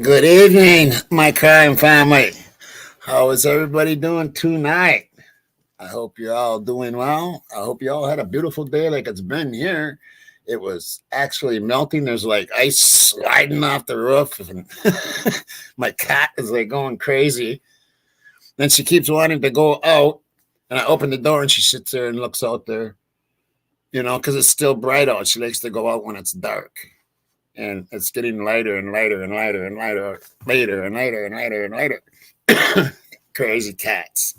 Good evening, my crime family. How is everybody doing tonight? I hope you're all doing well. I hope you all had a beautiful day like it's been here. It was actually melting. There's like ice sliding off the roof, and my cat is like going crazy. Then she keeps wanting to go out, and I open the door and she sits there and looks out there, because it's still bright out. She likes to go out when it's dark. And it's getting lighter and lighter and lighter and lighter, later and lighter and lighter and lighter. Crazy cats.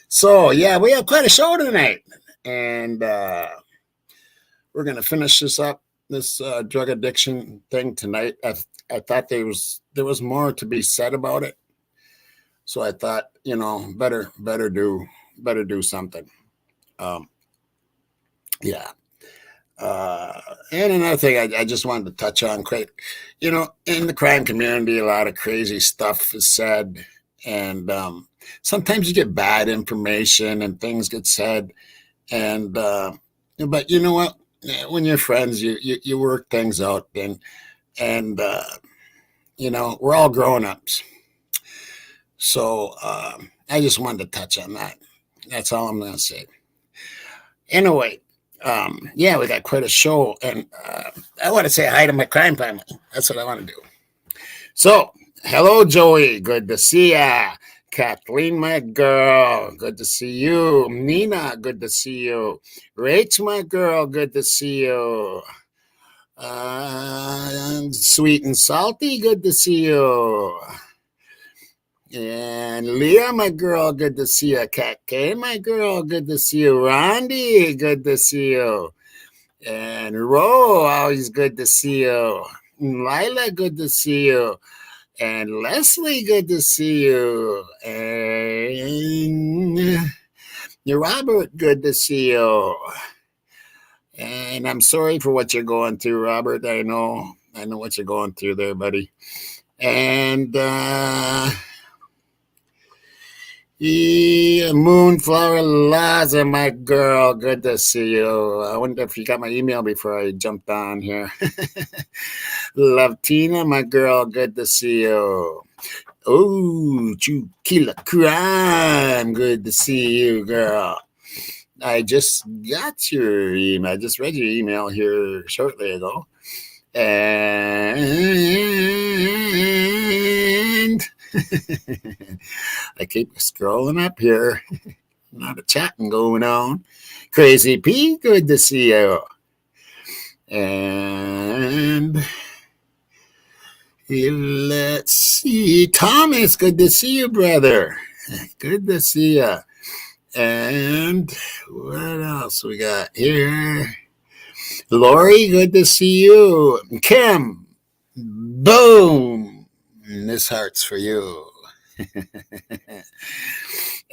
So, yeah, we have quite a show tonight. And we're going to finish this up, this drug addiction thing tonight. I thought there was more to be said about it. So I thought, better do something. Yeah. And another thing I just wanted to touch on quick, in the crime community, a lot of crazy stuff is said, and sometimes you get bad information and things get said, and but you know what? When you're friends, you work things out, and we're all grown ups. So I just wanted to touch on that. That's all I'm gonna say. Anyway. We got quite a show, and I want to say hi to my crime family. That's what I want to do. So, hello, Joey. Good to see ya. Kathleen, my girl. Good to see you. Nina, good to see you. Rach, my girl. Good to see you. Sweet and salty. Good to see you. And Leah, my girl, good to see you. Kat K, my girl, good to see you. Rondi, good to see you. And Ro, always good to see you. And Lila, good to see you. And Leslie, good to see you. And Robert, good to see you. And I'm sorry for what you're going through, Robert. I know what you're going through there, buddy. And Moonflower Laza, my girl, good to see you. I wonder if you got my email before I jumped on here. Love Tina, my girl, good to see you. Oh, Chukila Crime, good to see you, girl. I just got your email. I just read your email here shortly ago. And I keep scrolling up here. A lot of chatting going on. Crazy P, good to see you. And let's see. Thomas, good to see you, brother. Good to see you. And what else we got here? Lori, good to see you. Kim, boom. This heart's for you.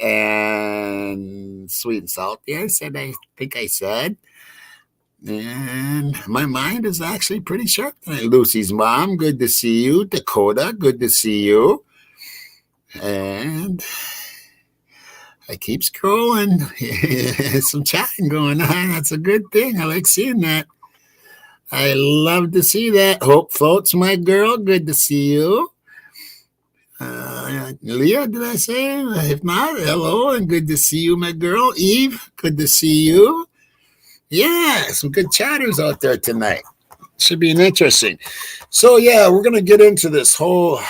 And sweet and salty, I think I said. And my mind is actually pretty sharp tonight. Lucy's mom, good to see you. Dakota, good to see you. And I keep scrolling. Some chatting going on. That's a good thing. I like seeing that. I love to see that. Hope Floats, my girl, good to see you. Leah, did I say? If not, hello and good to see you, my girl. Eve, good to see you. Yeah, some good chatters out there tonight. Should be interesting. So yeah, we're gonna get into this whole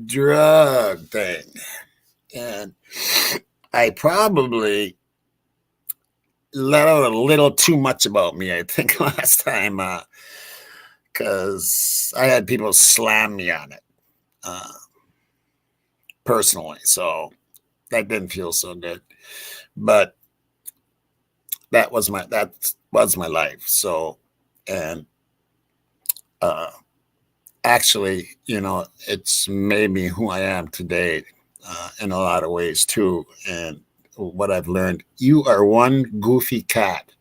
drug thing, and I probably let out a little too much about me, I think, last time, because I had people slam me on it personally, so that didn't feel so good. But that was my life. So, and actually, it's made me who I am today in a lot of ways too. And what I've learned, you are one goofy cat.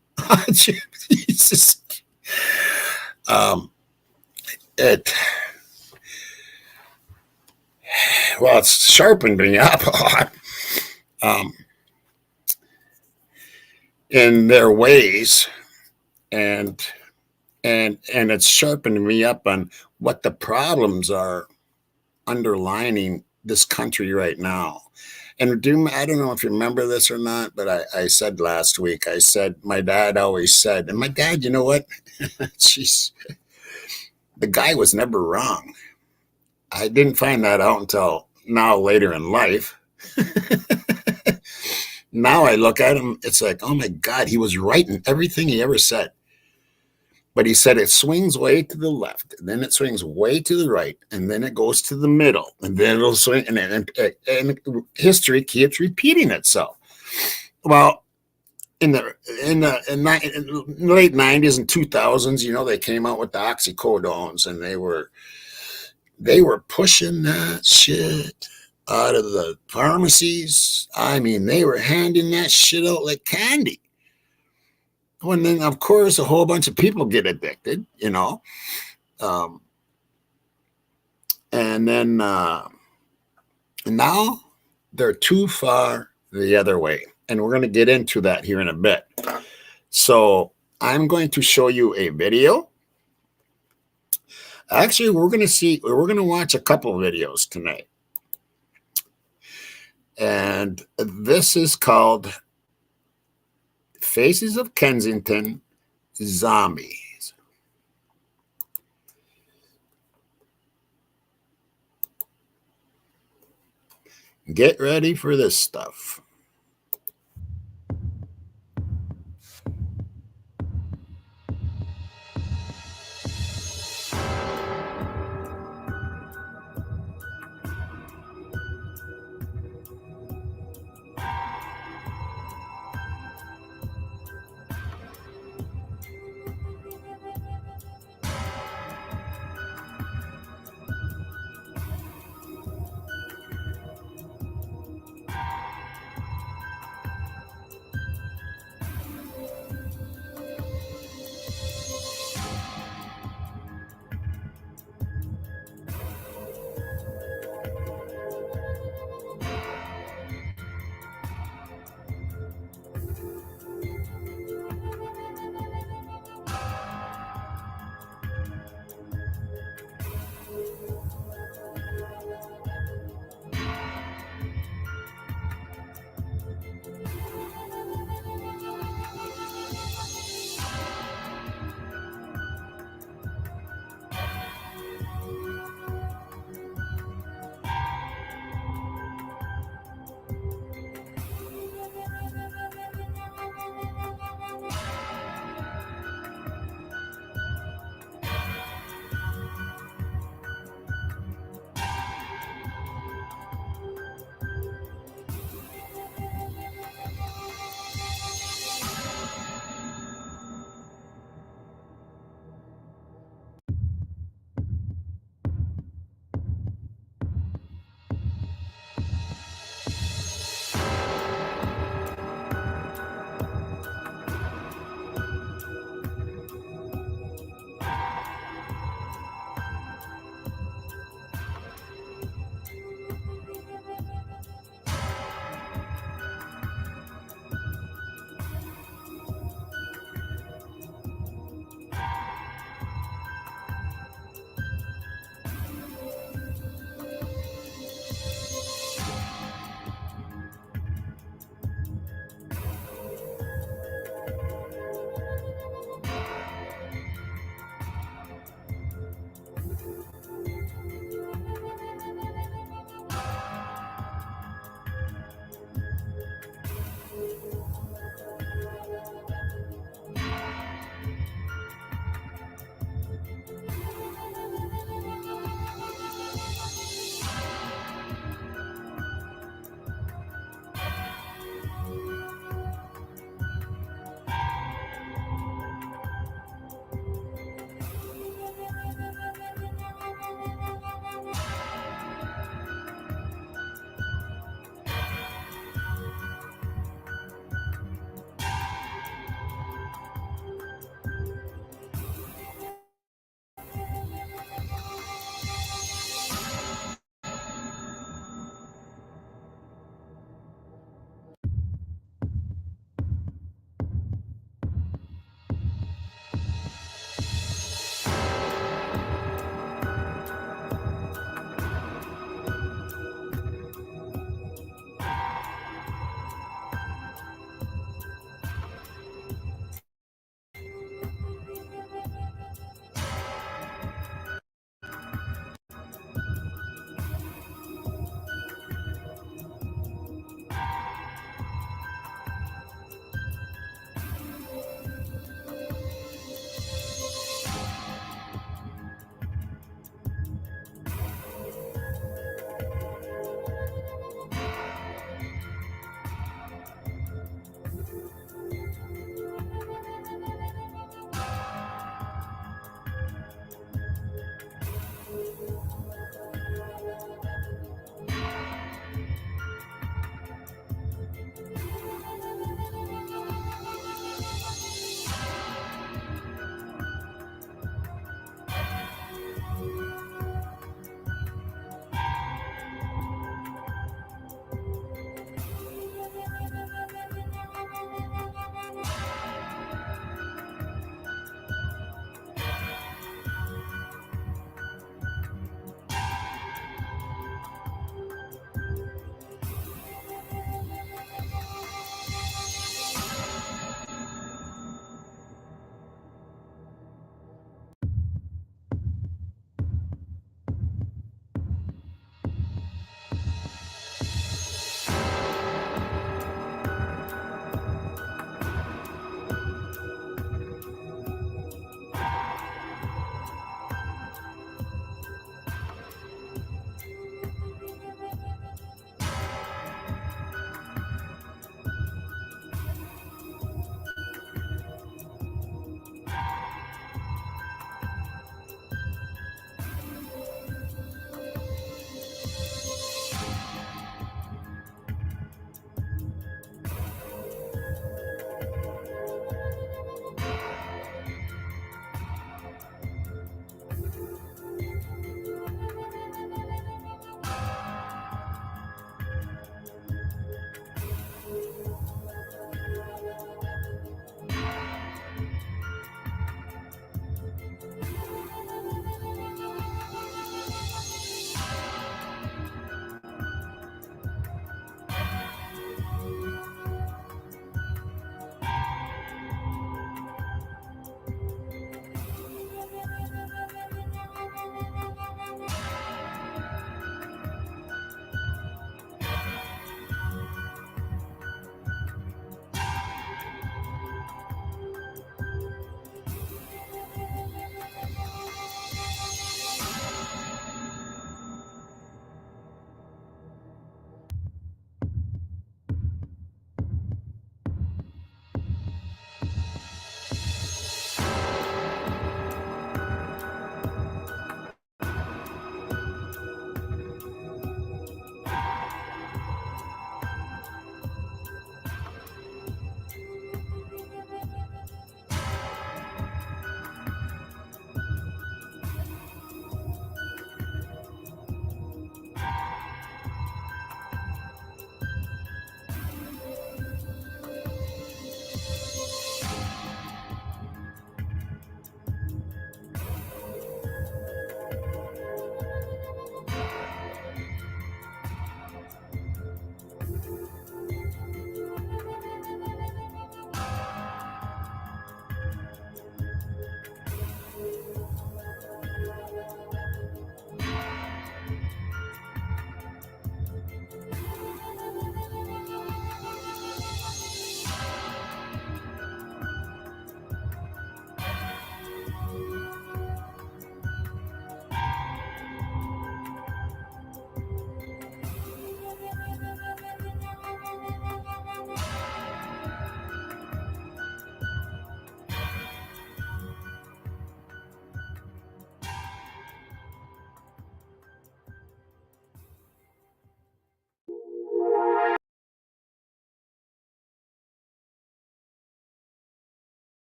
Jesus. It's sharpened me up a lot. In their ways, and and it's sharpened me up on what the problems are underlining this country right now. And I don't know if you remember this or not, but I said last week, I said, my dad always said, and my dad, you know what? Jeez, the guy was never wrong. I didn't find that out until now later in life. Now I look at him, it's like, oh my God, he was right in everything he ever said. But he said it swings way to the left, and then it swings way to the right, and then it goes to the middle, and then it'll swing, and history keeps repeating itself. Well, in the in late '90s and 2000s, they came out with the oxycodones, and they were pushing that shit out of the pharmacies. I mean, they were handing that shit out like candy. When then, of course, a whole bunch of people get addicted. Um, and then now they're too far the other way. And we're going to get into that here in a bit. So I'm going to show you a video. Actually, we're going to watch a couple videos tonight. And this is called Faces of Kensington Zombies. Get ready for this stuff.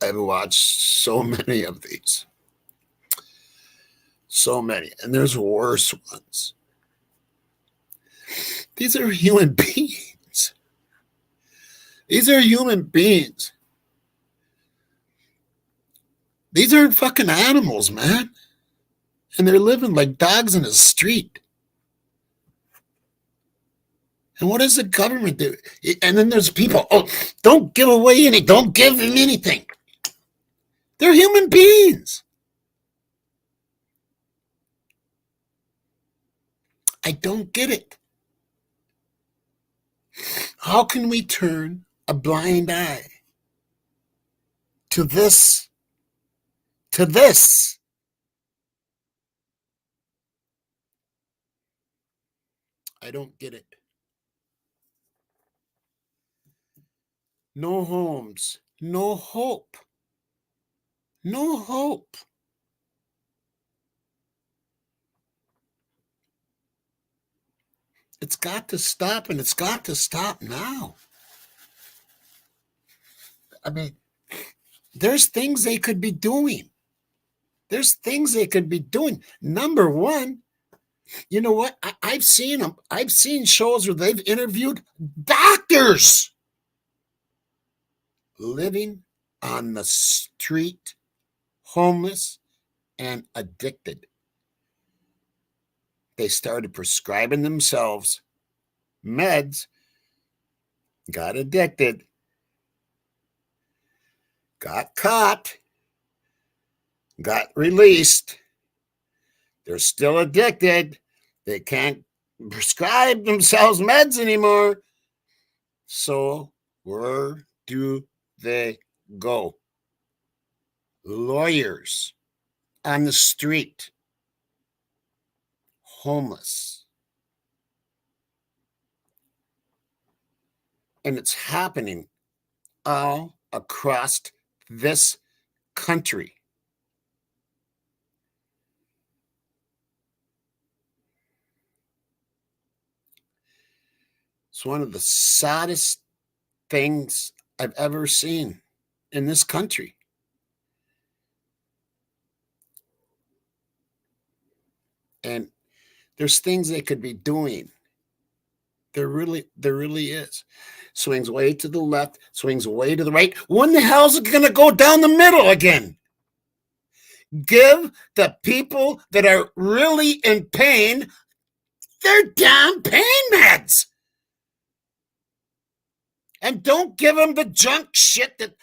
I've watched so many of these, so many, and there's worse ones. These are human beings. These are human beings. These aren't fucking animals, man. And they're living like dogs in the street. And what does the government do? And then there's people, oh, don't give away anything. Don't give them anything. They're human beings. I don't get it. How can we turn a blind eye to this? To this? I don't get it. No homes, no hope. No hope. It's got to stop, and it's got to stop now. I mean, there's things they could be doing. There's things they could be doing. Number one, you know what? I've seen them. I've seen shows where they've interviewed doctors living on the street, homeless and addicted. They started prescribing themselves meds, got addicted, got caught, got released. They're still addicted. They can't prescribe themselves meds anymore. So where do they go? Lawyers on the street, homeless. And it's happening all across this country. It's one of the saddest things I've ever seen in this country. And there's things they could be doing. There really is. Swings way to the left, swings way to the right. When the hell's it going to go down the middle again? Give the people that are really in pain their damn pain meds. And don't give them the junk shit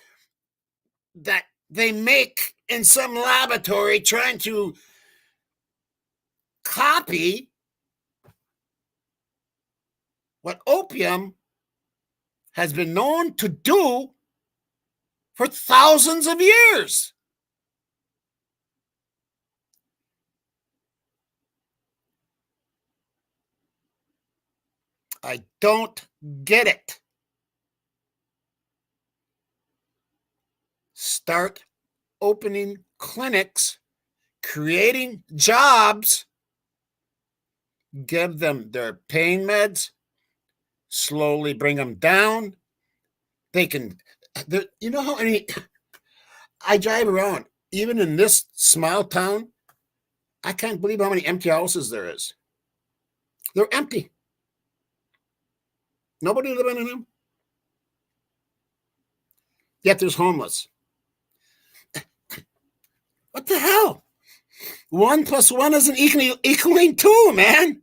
that they make in some laboratory trying to copy what opium has been known to do for thousands of years. I don't get it. Start opening clinics, creating jobs, give them their pain meds, slowly bring them down. They can, you know how many, I drive around, even in this small town, I can't believe how many empty houses there is. They're empty. Nobody living in them. Yet there's homeless. What the hell? 1 + 1 isn't equaling 2, man.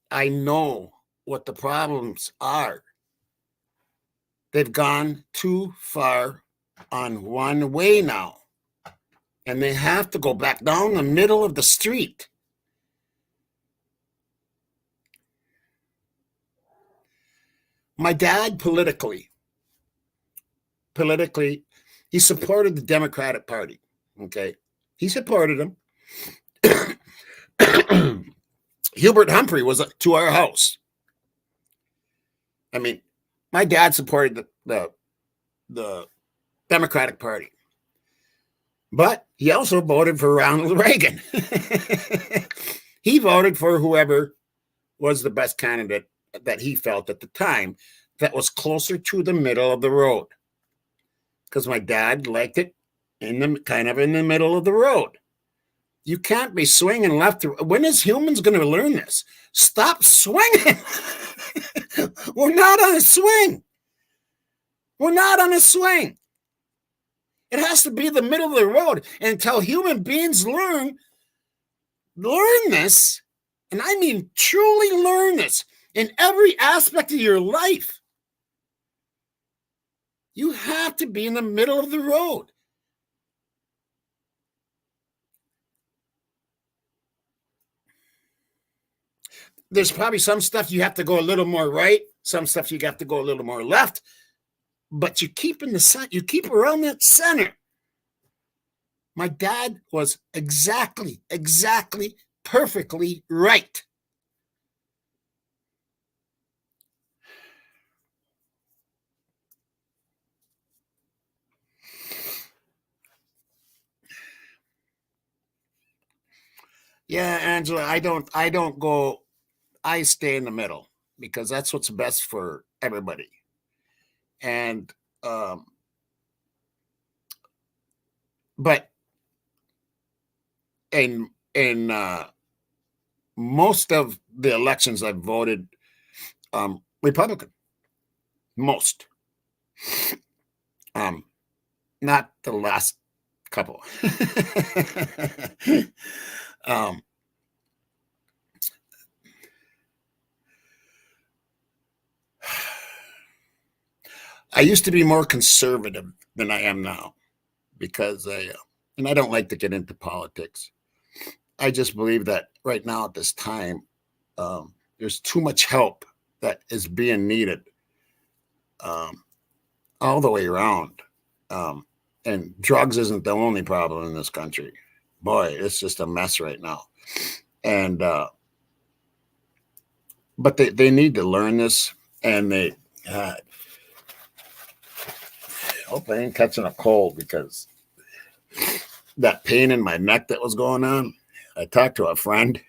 I know what the problems are. They've gone too far on one way now. And they have to go back down the middle of the street. My dad, politically, he supported the Democratic Party. Okay. He supported them. Hubert Humphrey was to our house. I mean, my dad supported the Democratic Party. But he also voted for Ronald Reagan. He voted for whoever was the best candidate that he felt at the time that was closer to the middle of the road. Because my dad liked it in the middle of the road. You can't be swinging left. When is humans going to learn this? Stop swinging. We're not on a swing. We're not on a swing. It has to be the middle of the road. And until human beings learn this, and I mean truly learn this in every aspect of your life, you have to be in the middle of the road. There's probably some stuff you have to go a little more right, some stuff you have to go a little more left, but you keep around that center. My dad was exactly, perfectly right. Yeah, Angela, I stay in the middle because that's what's best for everybody. And but in most of the elections I've voted Republican. Most. Not the last couple. I used to be more conservative than I am now because and I don't like to get into politics. I just believe that right now at this time, there's too much help that is being needed. all the way around. Um, and drugs isn't the only problem in this country. Boy, it's just a mess right now. And but they need to learn this, and they. Hope I ain't catching a cold because that pain in my neck that was going on. I talked to a friend,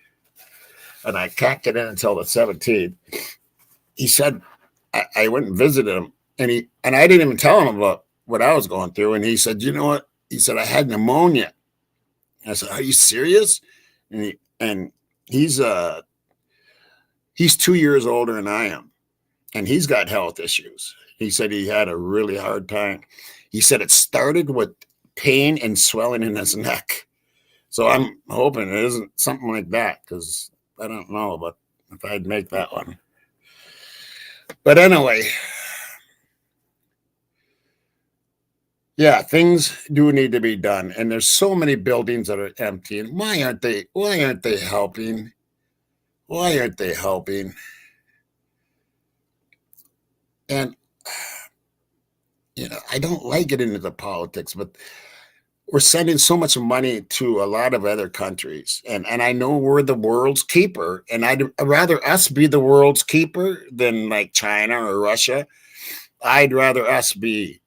and I cacked it in until the 17th. He said I went and visited him, and I didn't even tell him about what I was going through. And he said, "You know what?" He said, "I had pneumonia." And I said, "Are you serious?" And he's 2 years older than I am, and he's got health issues. He said he had a really hard time. He said it started with pain and swelling in his neck. So I'm hoping it isn't something like that, because I don't know, but if I'd make that one. But anyway, yeah, things do need to be done, and there's so many buildings that are empty. And why aren't they? Why aren't they helping? Why aren't they helping? And I don't like getting into the politics, but we're sending so much money to a lot of other countries, and I know we're the world's keeper, and I'd rather us be the world's keeper than like China or Russia. I'd rather us be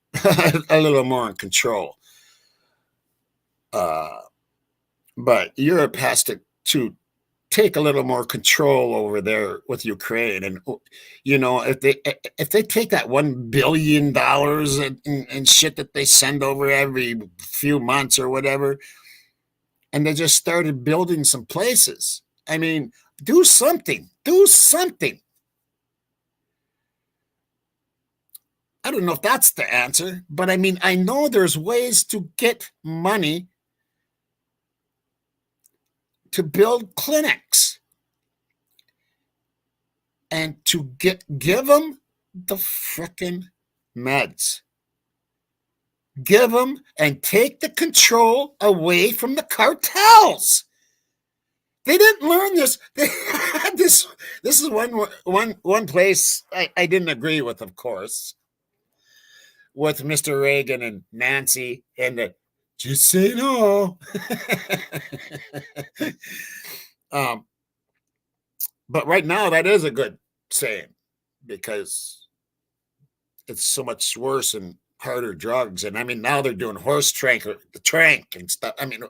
a little more in control. Uh, but Europe has to take a little more control over there with Ukraine, and if they take that $1 billion and shit that they send over every few months or whatever, and they just started building some places. I mean, do something. Do something. I don't know if that's the answer, but I mean, I know there's ways to get money to build clinics and to give them the frickin' meds. Give them and take the control away from the cartels. They didn't learn this. This is one place I didn't agree with, of course, with Mr. Reagan and Nancy and the just say no. um, but right now, that is a good saying, because it's so much worse and harder drugs. And I mean, now they're doing the trank and stuff. I mean,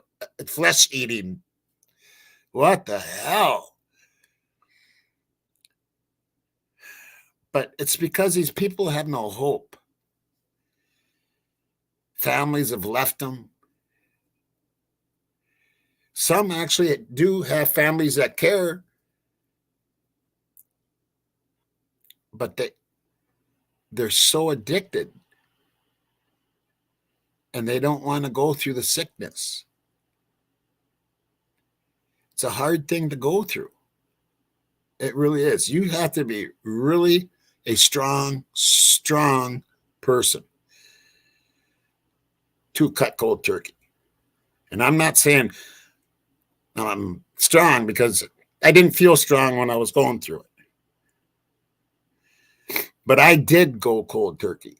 flesh eating. What the hell? But it's because these people have no hope. Families have left them. Some actually do have families that care, but they're so addicted, and they don't want to go through the sickness. It's a hard thing to go through. It really is. You have to be really a strong person to cut cold turkey. And I'm not saying I'm strong, because I didn't feel strong when I was going through it. But I did go cold turkey.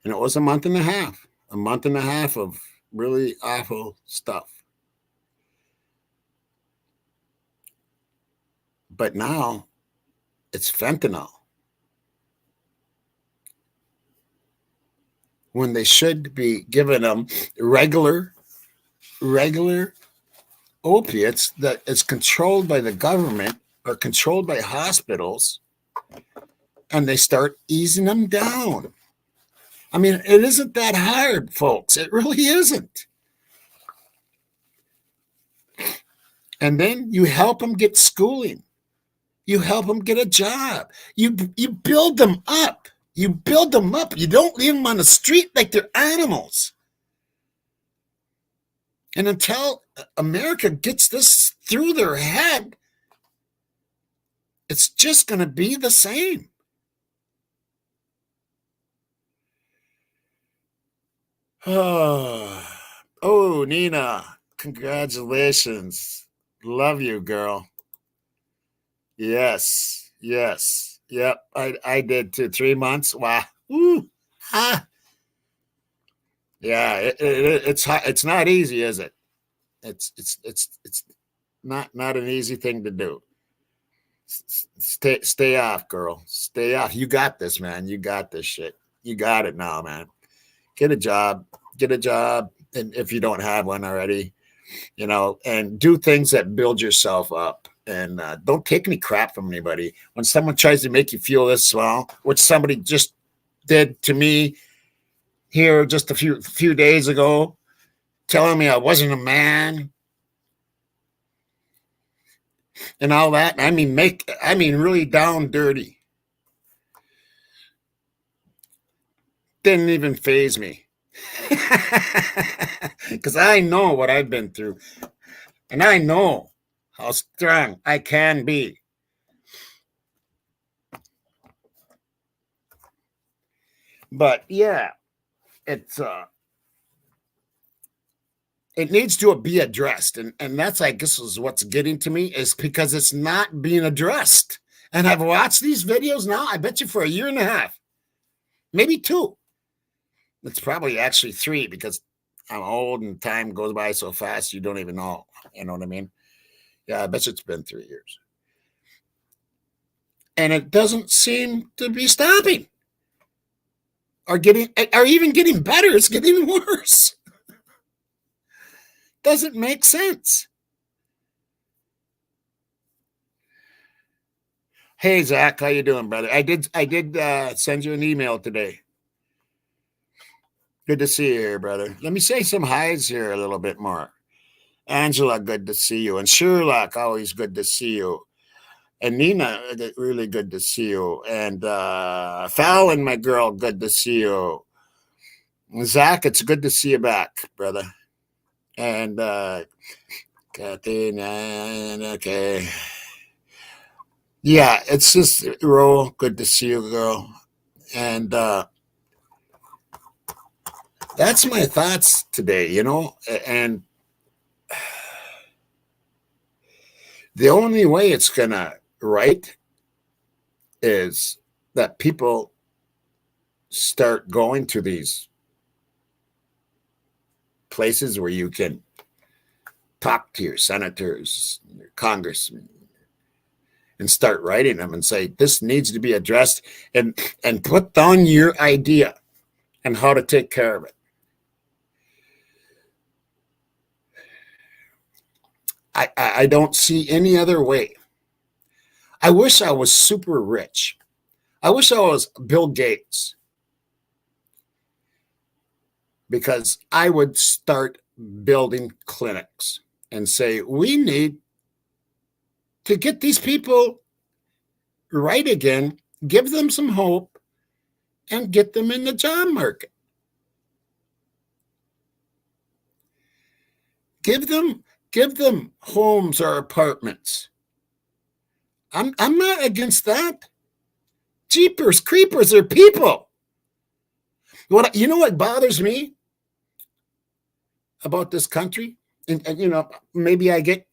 And it was a month and a half of really awful stuff. But now it's fentanyl, when they should be giving them regular opiates that is controlled by the government or controlled by hospitals, and they start easing them down. I mean, it isn't that hard, folks. It really isn't. And then you help them get schooling. You help them get a job. You build them up. You build them up. You don't leave them on the street like they're animals. And until America gets this through their head, it's just going to be the same. Oh, Nina, congratulations. Love you, girl. Yes, yes. Yep, I did too. 3 months. Wow. Woo. Ah. Yeah, it's hot. It's not easy, is it? It's not an easy thing to do. Stay off, girl. Stay off. You got this, man. You got this shit. You got it now, man. Get a job. Get a job, and if you don't have one already, and do things that build yourself up. And don't take any crap from anybody. When someone tries to make you feel this small, which somebody just did to me here just a few days ago, telling me I wasn't a man and all that. I mean really down dirty. Didn't even phase me. Because I know what I've been through, and I know how strong I can be. But yeah, it's it needs to be addressed, and that's, I guess, is what's getting to me, is because it's not being addressed. And I've watched these videos now, I bet you, for a year and a half, maybe two. It's probably actually three, because I'm old and time goes by so fast you don't even know. You know what I mean? Yeah, I bet you it's been 3 years. And it doesn't seem to be stopping or even getting better. It's getting worse. Doesn't make sense. Hey Zach, how you doing, brother? I did send you an email today. Good to see you here, brother. Let me say some highs here a little bit more. Angela, good to see you. And Sherlock, always good to see you. And Nina, really good to see you. And Fallon, my girl, good to see you. Zach, it's good to see you back, brother. And Kathy, okay. Yeah, it's just Ro, good to see you, girl. And that's my thoughts today, And the only way it's gonna right is that people start going to these places where you can talk to your senators, your congressmen, and start writing them and say this needs to be addressed, and put down your idea and how to take care of it. I don't see any other way. I wish I was super rich. I wish I was Bill Gates, because I would start building clinics and say, we need to get these people right again, give them some hope, and get them in the job market. Give them homes or apartments. I'm not against that. Jeepers creepers are people. What bothers me about this country, and maybe I get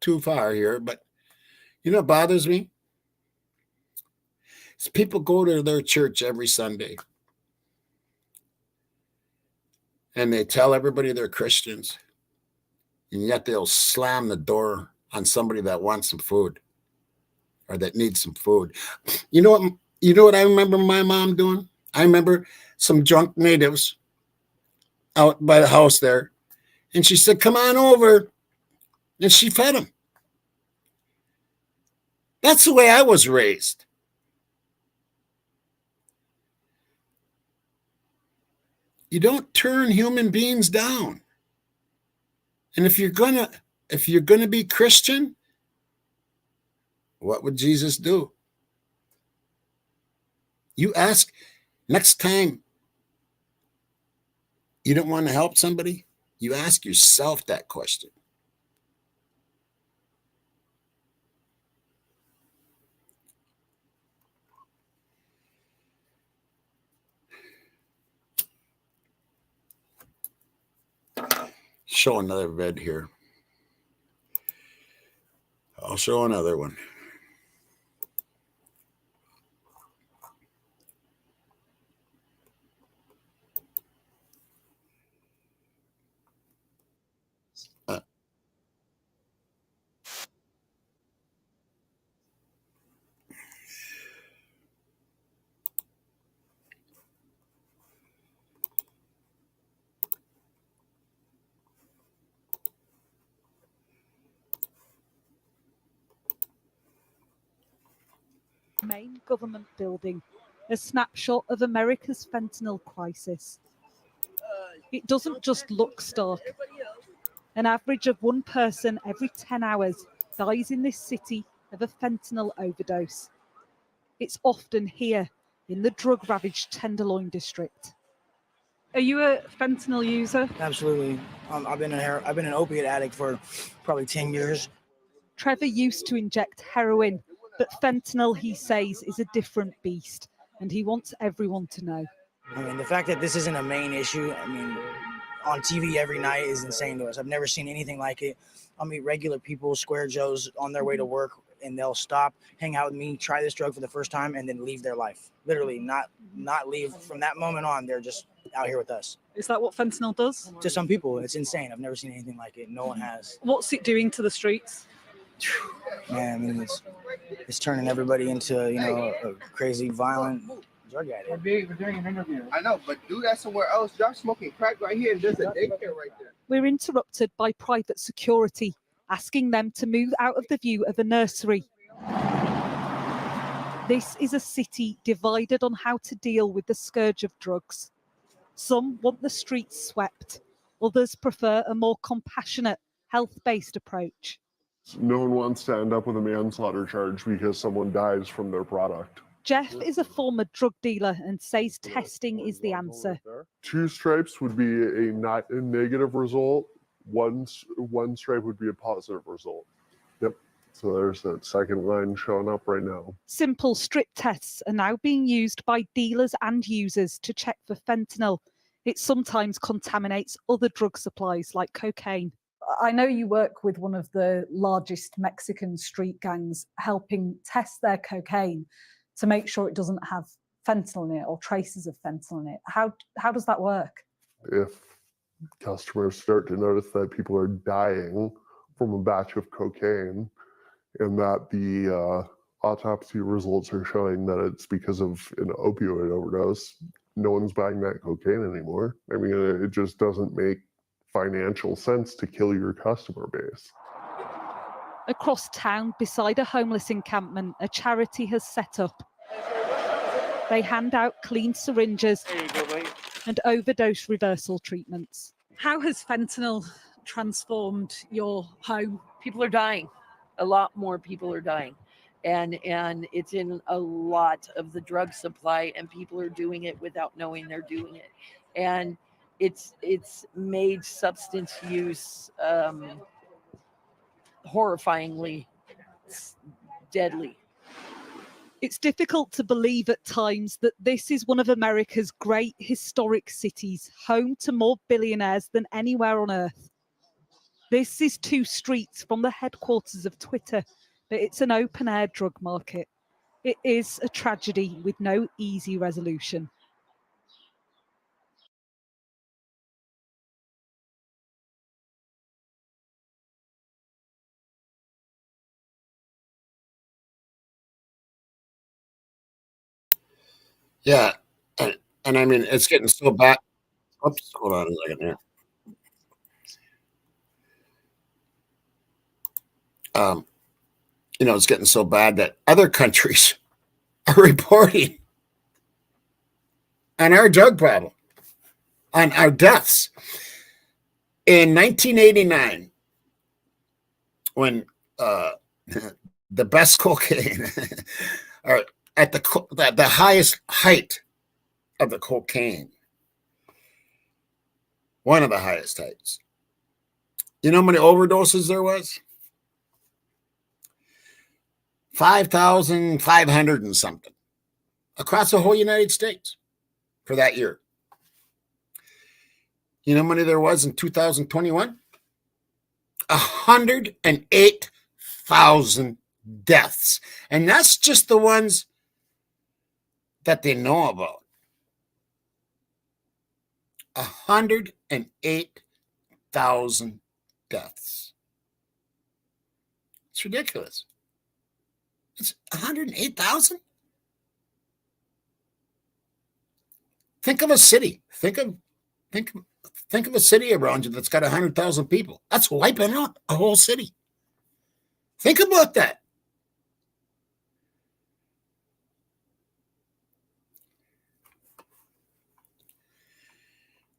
too far here, but what bothers me is people go to their church every Sunday and they tell everybody they're Christians, and yet they'll slam the door on somebody that wants some food or that needs some food. You know what? You know what I remember my mom doing? I remember some drunk natives out by the house there, and she said, "Come on over," and she fed them. That's the way I was raised. You don't turn human beings down. And if you're gonna be Christian, what would Jesus do? You ask next time you don't want to help somebody, you ask yourself that question. Show another vid here. I'll show another one. main government building, a snapshot of America's fentanyl crisis. It doesn't just look stark. An average of one person every 10 hours dies in this city of a fentanyl overdose. It's often here in the drug-ravaged Tenderloin district. Are you a fentanyl user? Absolutely. I've been an opiate addict for probably 10 years. Trevor used to inject heroin, but fentanyl, he says, is a different beast, and he wants everyone to know. I mean, the fact that this isn't a main issue, on TV every night is insane to us. I've never seen anything like it. I'll meet regular people, square Joes, on their way to work, and they'll stop, hang out with me, try this drug for the first time, and then leave their life. Literally, not leave. From that moment on, they're just out here with us. Is that what fentanyl does? To some people, it's insane. I've never seen anything like it. No one has. What's it doing to the streets? Man, it's turning everybody into, a crazy, violent drug addict. We're doing an interview. I know, but do that somewhere else. Y'all smoking crack right here, and there's a daycare right there. We're interrupted by private security, asking them to move out of the view of a nursery. This is a city divided on how to deal with the scourge of drugs. Some want the streets swept. Others prefer a more compassionate, health-based approach. No one wants to end up with a manslaughter charge because someone dies from their product. Jeff is a former drug dealer and says testing is the answer. 2 stripes would be a negative result. One stripe would be a positive result. Yep. So there's that second line showing up right now. Simple strip tests are now being used by dealers and users to check for fentanyl. It sometimes contaminates other drug supplies like cocaine. I know you work with one of the largest Mexican street gangs, helping test their cocaine to make sure it doesn't have fentanyl in it or traces of fentanyl in it. How does that work? If customers start to notice that people are dying from a batch of cocaine and that the autopsy results are showing that it's because of an opioid overdose, no one's buying that cocaine anymore. I mean, it just doesn't make financial sense to kill your customer base. Across town, beside a homeless encampment, a charity has set up. They hand out clean syringes and overdose reversal treatments. How has fentanyl transformed your home? People are dying. A lot more people are dying. And it's in a lot of the drug supply, and people are doing it without knowing they're doing it. And it's made substance use horrifyingly deadly. It's difficult to believe at times that this is one of America's great historic cities, home to more billionaires than anywhere on earth. This is 2 streets from the headquarters of Twitter, but it's an open-air drug market. It is a tragedy with no easy resolution. Yeah, and I mean, it's getting so bad. Oops, hold on a second here. It's getting so bad that other countries are reporting on our drug problem, on our deaths. In 1989, when the best cocaine, or at the highest height of the cocaine, one of the highest heights, you know how many overdoses there was? 5,500 and something across the whole United States for that year. You know how many there was in 2021? 108,000 deaths. And that's just the ones that they know about. 108,000 deaths. It's ridiculous. It's 108,000. Think of a city. Think of a city around you that's got 100,000 people. That's wiping out a whole city. Think about that.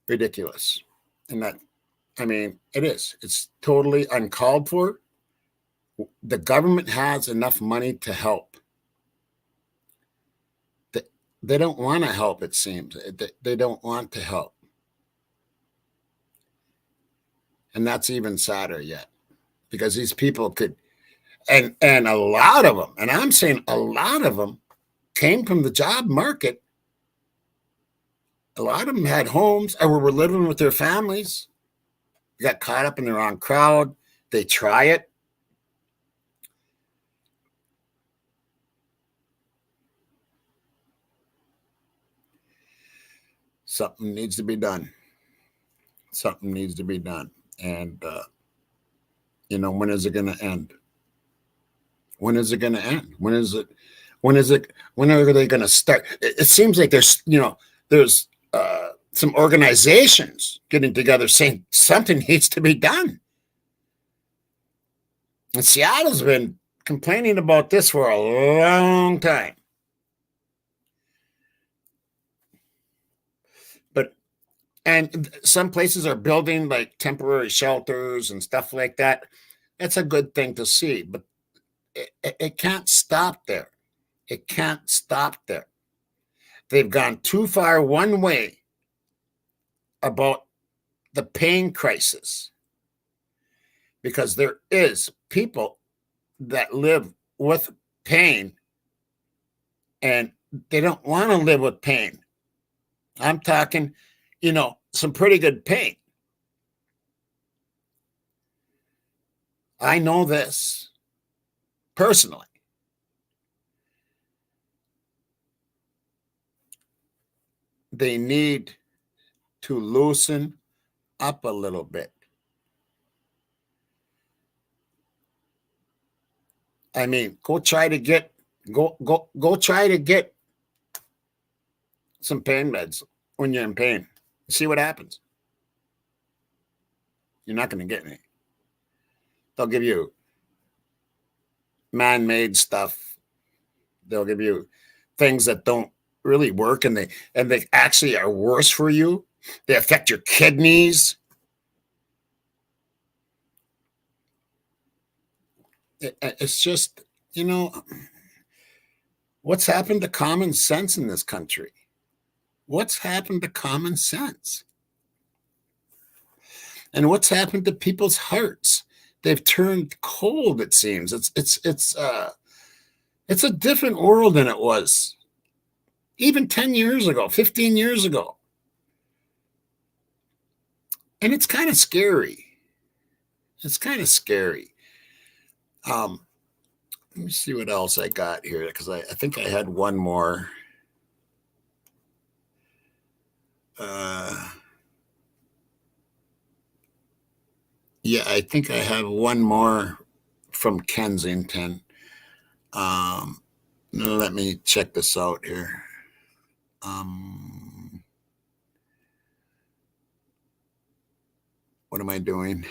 ridiculous. And that, I mean, it is. It's totally uncalled for. The government has enough money to help. They don't want to help, it seems. They don't want to help. And that's even sadder yet, because these people could, and a lot of them, and I'm saying a lot of them came from the job market. A lot of them had homes or were living with their families, got caught up in the wrong crowd. They try it. Something needs to be done. Something needs to be done. And, when is it going to end? When is it going to end? When are they going to start? It seems like there's some organizations getting together saying something needs to be done. And Seattle's been complaining about this for a long time. And some places are building like temporary shelters and stuff like that. That's a good thing to see, but it can't stop there. It can't stop there. They've gone too far one way about the pain crisis, because there is people that live with pain and they don't want to live with pain. I'm talking, some pretty good pain. I know this personally. They need to loosen up a little bit. I mean, go try to get some pain meds when you're in pain. See what happens. You're not going to get any. They'll give you man-made stuff. They'll give you things that don't really work, and they actually are worse for you. They affect your kidneys. It's just, what's happened to common sense in this country? What's happened to common sense? And what's happened to people's hearts? They've turned cold, it seems. It's a different world than it was even 10 years ago, 15 years ago. And it's kind of scary. It's kind of scary. Let me see what else I got here, because I think I had one more. Yeah, I think I have one more from Kensington. Let me check this out here. What am I doing?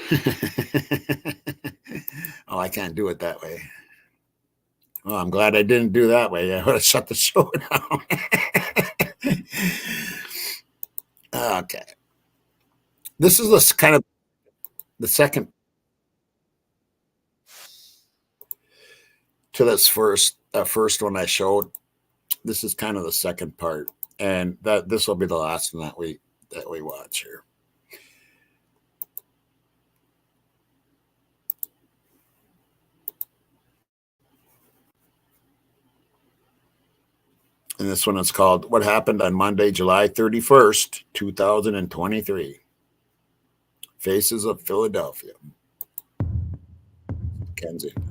Oh, I can't do it that way. Oh, I'm glad I didn't do that way. I would have shut the show down. Okay. This is the kind of the second to this first one I showed. This is kind of the second part, and that this will be the last one that we watch here. And this one is called "What Happened on Monday, July 31st, 2023." Faces of Philadelphia. Kensington.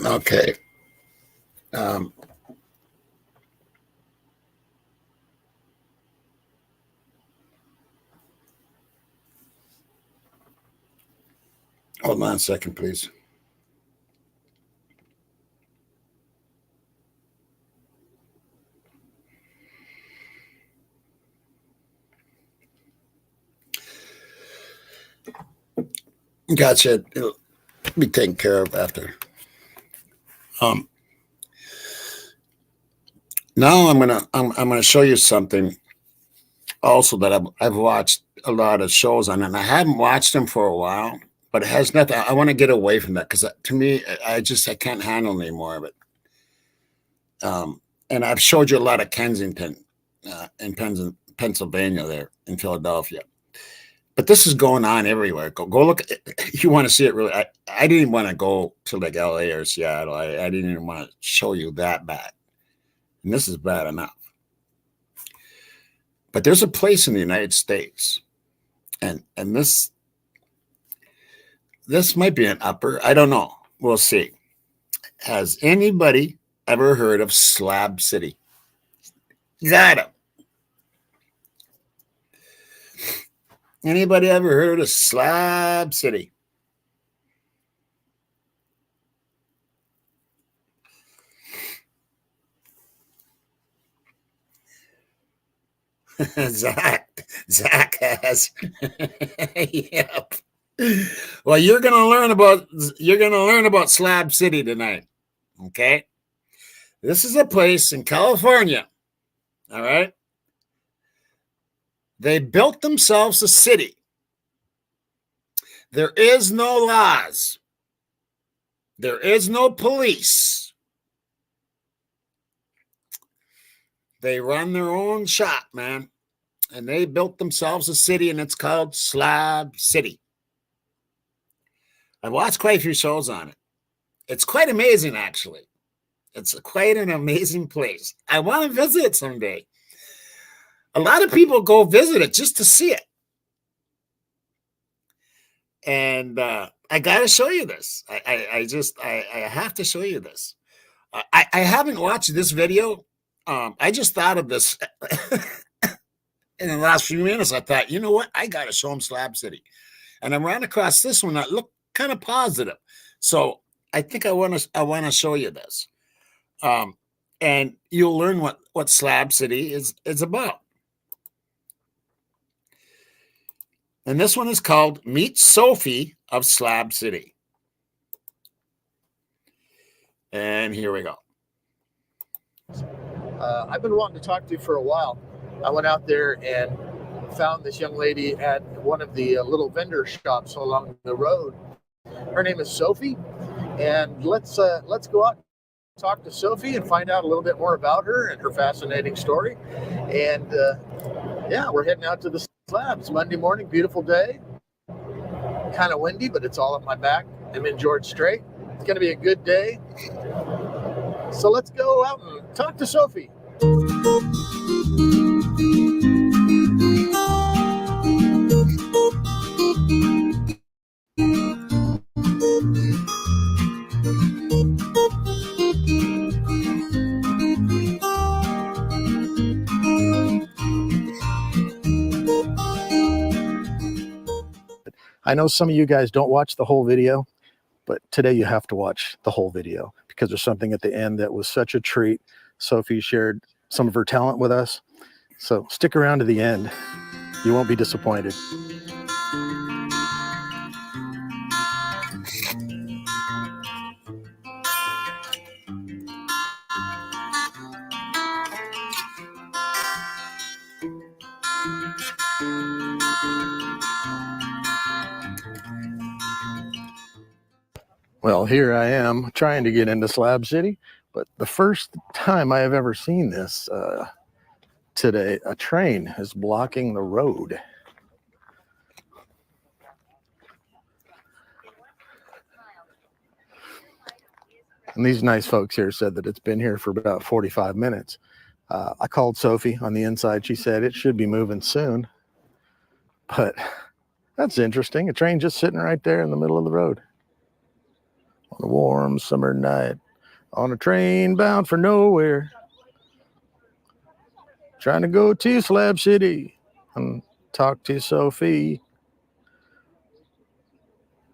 Okay. Um, hold on a second, please. Gotcha. It'll be taken care of after. Now I'm gonna show you something also that I've watched a lot of shows on, and I haven't watched them for a while. But it has nothing. I want to get away from that because to me, I can't handle any more of it. And I've showed you a lot of Kensington in Pennsylvania, there in Philadelphia. But this is going on everywhere. Go look. You want to see it really? I didn't want to go to like L.A. or Seattle. I didn't even want to show you that bad. And this is bad enough. But there's a place in the United States, and this might be an upper. I don't know. We'll see. Has anybody ever heard of Slab City? Got it. Anybody ever heard of Slab City? Zach has. Yep. Well, you're gonna learn about Slab City tonight. Okay. This is a place in California. All right. They built themselves a city. There is no laws. There is no police. They run their own shop, man. And they built themselves a city, and it's called Slab City. I've watched quite a few shows on it. It's quite amazing, actually. It's quite an amazing place. I want to visit it someday. A lot of people go visit it just to see it. And I got to show you this. I have to show you this. I haven't watched this video. I just thought of this in the last few minutes. I thought, you know what? I got to show them Slab City. And I ran across this one that looked kind of positive. So I think I want to show you this. And you'll learn what Slab City is about. And this one is called Meet Sophie of Slab City. And here we go. I've been wanting to talk to you for a while. I went out there and found this young lady at one of the little vendor shops along the road. Her name is Sophie, and let's go out and talk to Sophie and find out a little bit more about her and her fascinating story. And yeah, we're heading out to the slabs Monday morning. Beautiful day, kind of windy, but it's all at my back. I'm in George Strait. It's going to be a good day. So let's go out and talk to Sophie. I know some of you guys don't watch the whole video, but today you have to watch the whole video because there's something at the end that was such a treat. Sophie shared some of her talent with us. So stick around to the end. You won't be disappointed. Well, here I am trying to get into Slab City, but the first time I have ever seen this today, a train is blocking the road. And these nice folks here said that it's been here for about 45 minutes. I called Sophie on the inside. She said it should be moving soon. But that's interesting. A train just sitting right there in the middle of the road. A warm summer night on a train bound for nowhere. Trying to go to Slab City and talk to Sophie.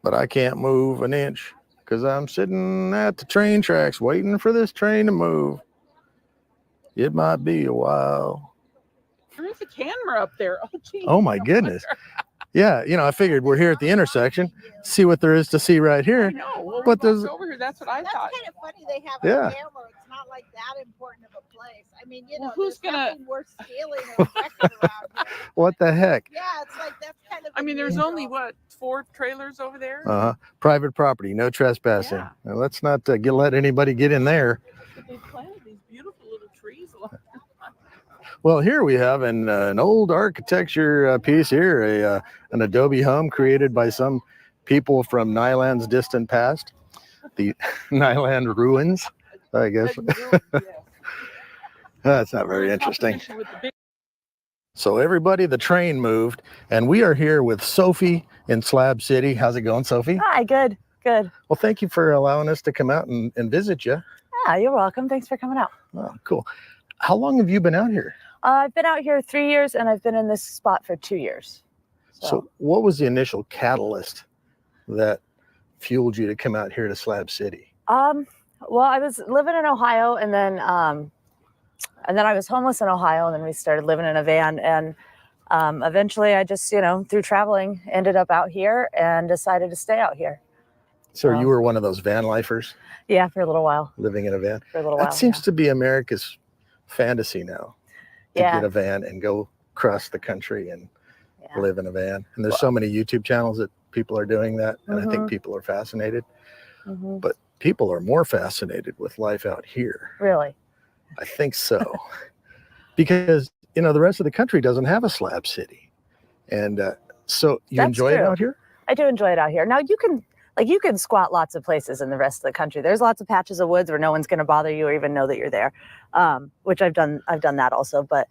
But I can't move an inch because I'm sitting at the train tracks waiting for this train to move. It might be a while. There's a camera up there. Oh, geez. Oh my goodness. Yeah, I figured we're here at the intersection, see what there is to see right I here. know. Well, But we there's- walked over here. That's what I That's thought. kind of funny. They have Yeah. a camera. It's not like that important of a place. I mean, Well, who's there's gonna- nothing worth stealing or wrecking around here. What the heck? Yeah, it's like that's kind of. I mean, there's only unusual. what, 4 trailers over there? Private property, no trespassing. Yeah. Now, let's not let anybody get in there. But they planted these beautiful little trees along. Well, here we have an old architecture piece here, an adobe home created by some people from Nyland's distant past, the Nyland ruins, I guess. That's not very interesting. So everybody, the train moved, and we are here with Sophie in Slab City. How's it going, Sophie? Hi, good. Well, thank you for allowing us to come out and visit you. Yeah, you're welcome. Thanks for coming out. Oh, cool. How long have you been out here? I've been out here 3 years and I've been in this spot for 2 years. So what was the initial catalyst that fueled you to come out here to Slab City? Well, I was living in Ohio and then I was homeless in Ohio and then we started living in a van and eventually I just, through traveling ended up out here and decided to stay out here. So you were one of those van lifers Yeah, for a little while. living in a van? For a little while. That seems to be America's fantasy now, to Yeah. get a van and go across the country and Yeah. live in a van. And there's so many YouTube channels that people are doing that. And I think people are fascinated. Mhm. But people are more fascinated with life out here. Really? I think so. Because, the rest of the country doesn't have a Slab City. And so you That's enjoy it true. out here? I do enjoy it out here. Now you can squat lots of places in the rest of the country. There's lots of patches of woods where no one's going to bother you or even know that you're there, which I've done that also. But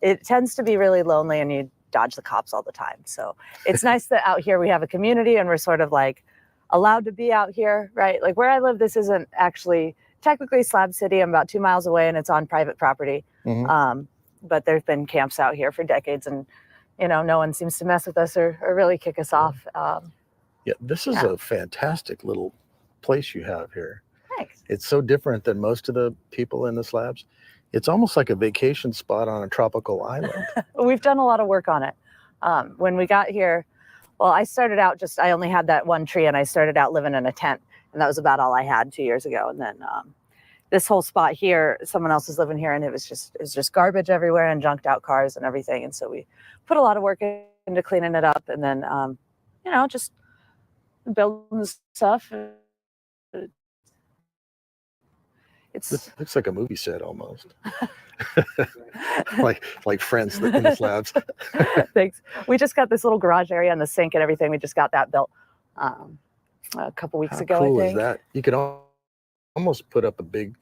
it tends to be really lonely and you dodge the cops all the time. So it's nice that out here we have a community and we're sort of like allowed to be out here, right? Like where I live, this isn't actually technically Slab City. I'm about 2 miles away and it's on private property. But there's been camps out here for decades and, no one seems to mess with us or really kick us off. Yeah, this is a fantastic little place you have here. Thanks. It's so different than most of the people in the slabs. It's almost like a vacation spot on a tropical island. We've done a lot of work on it. When we got here, well, I started out I only had that one tree and I started out living in a tent and that was about all I had 2 years ago. And then this whole spot here, someone else was living here and it was just garbage everywhere and junked out cars and everything. And so we put a lot of work into cleaning it up and then, just building stuff. This looks like a movie set almost. like Friends in the slabs. Thanks. We just got this little garage area and the sink and everything. We just got that built a couple weeks ago, Cool I is think. that? You could almost put up a big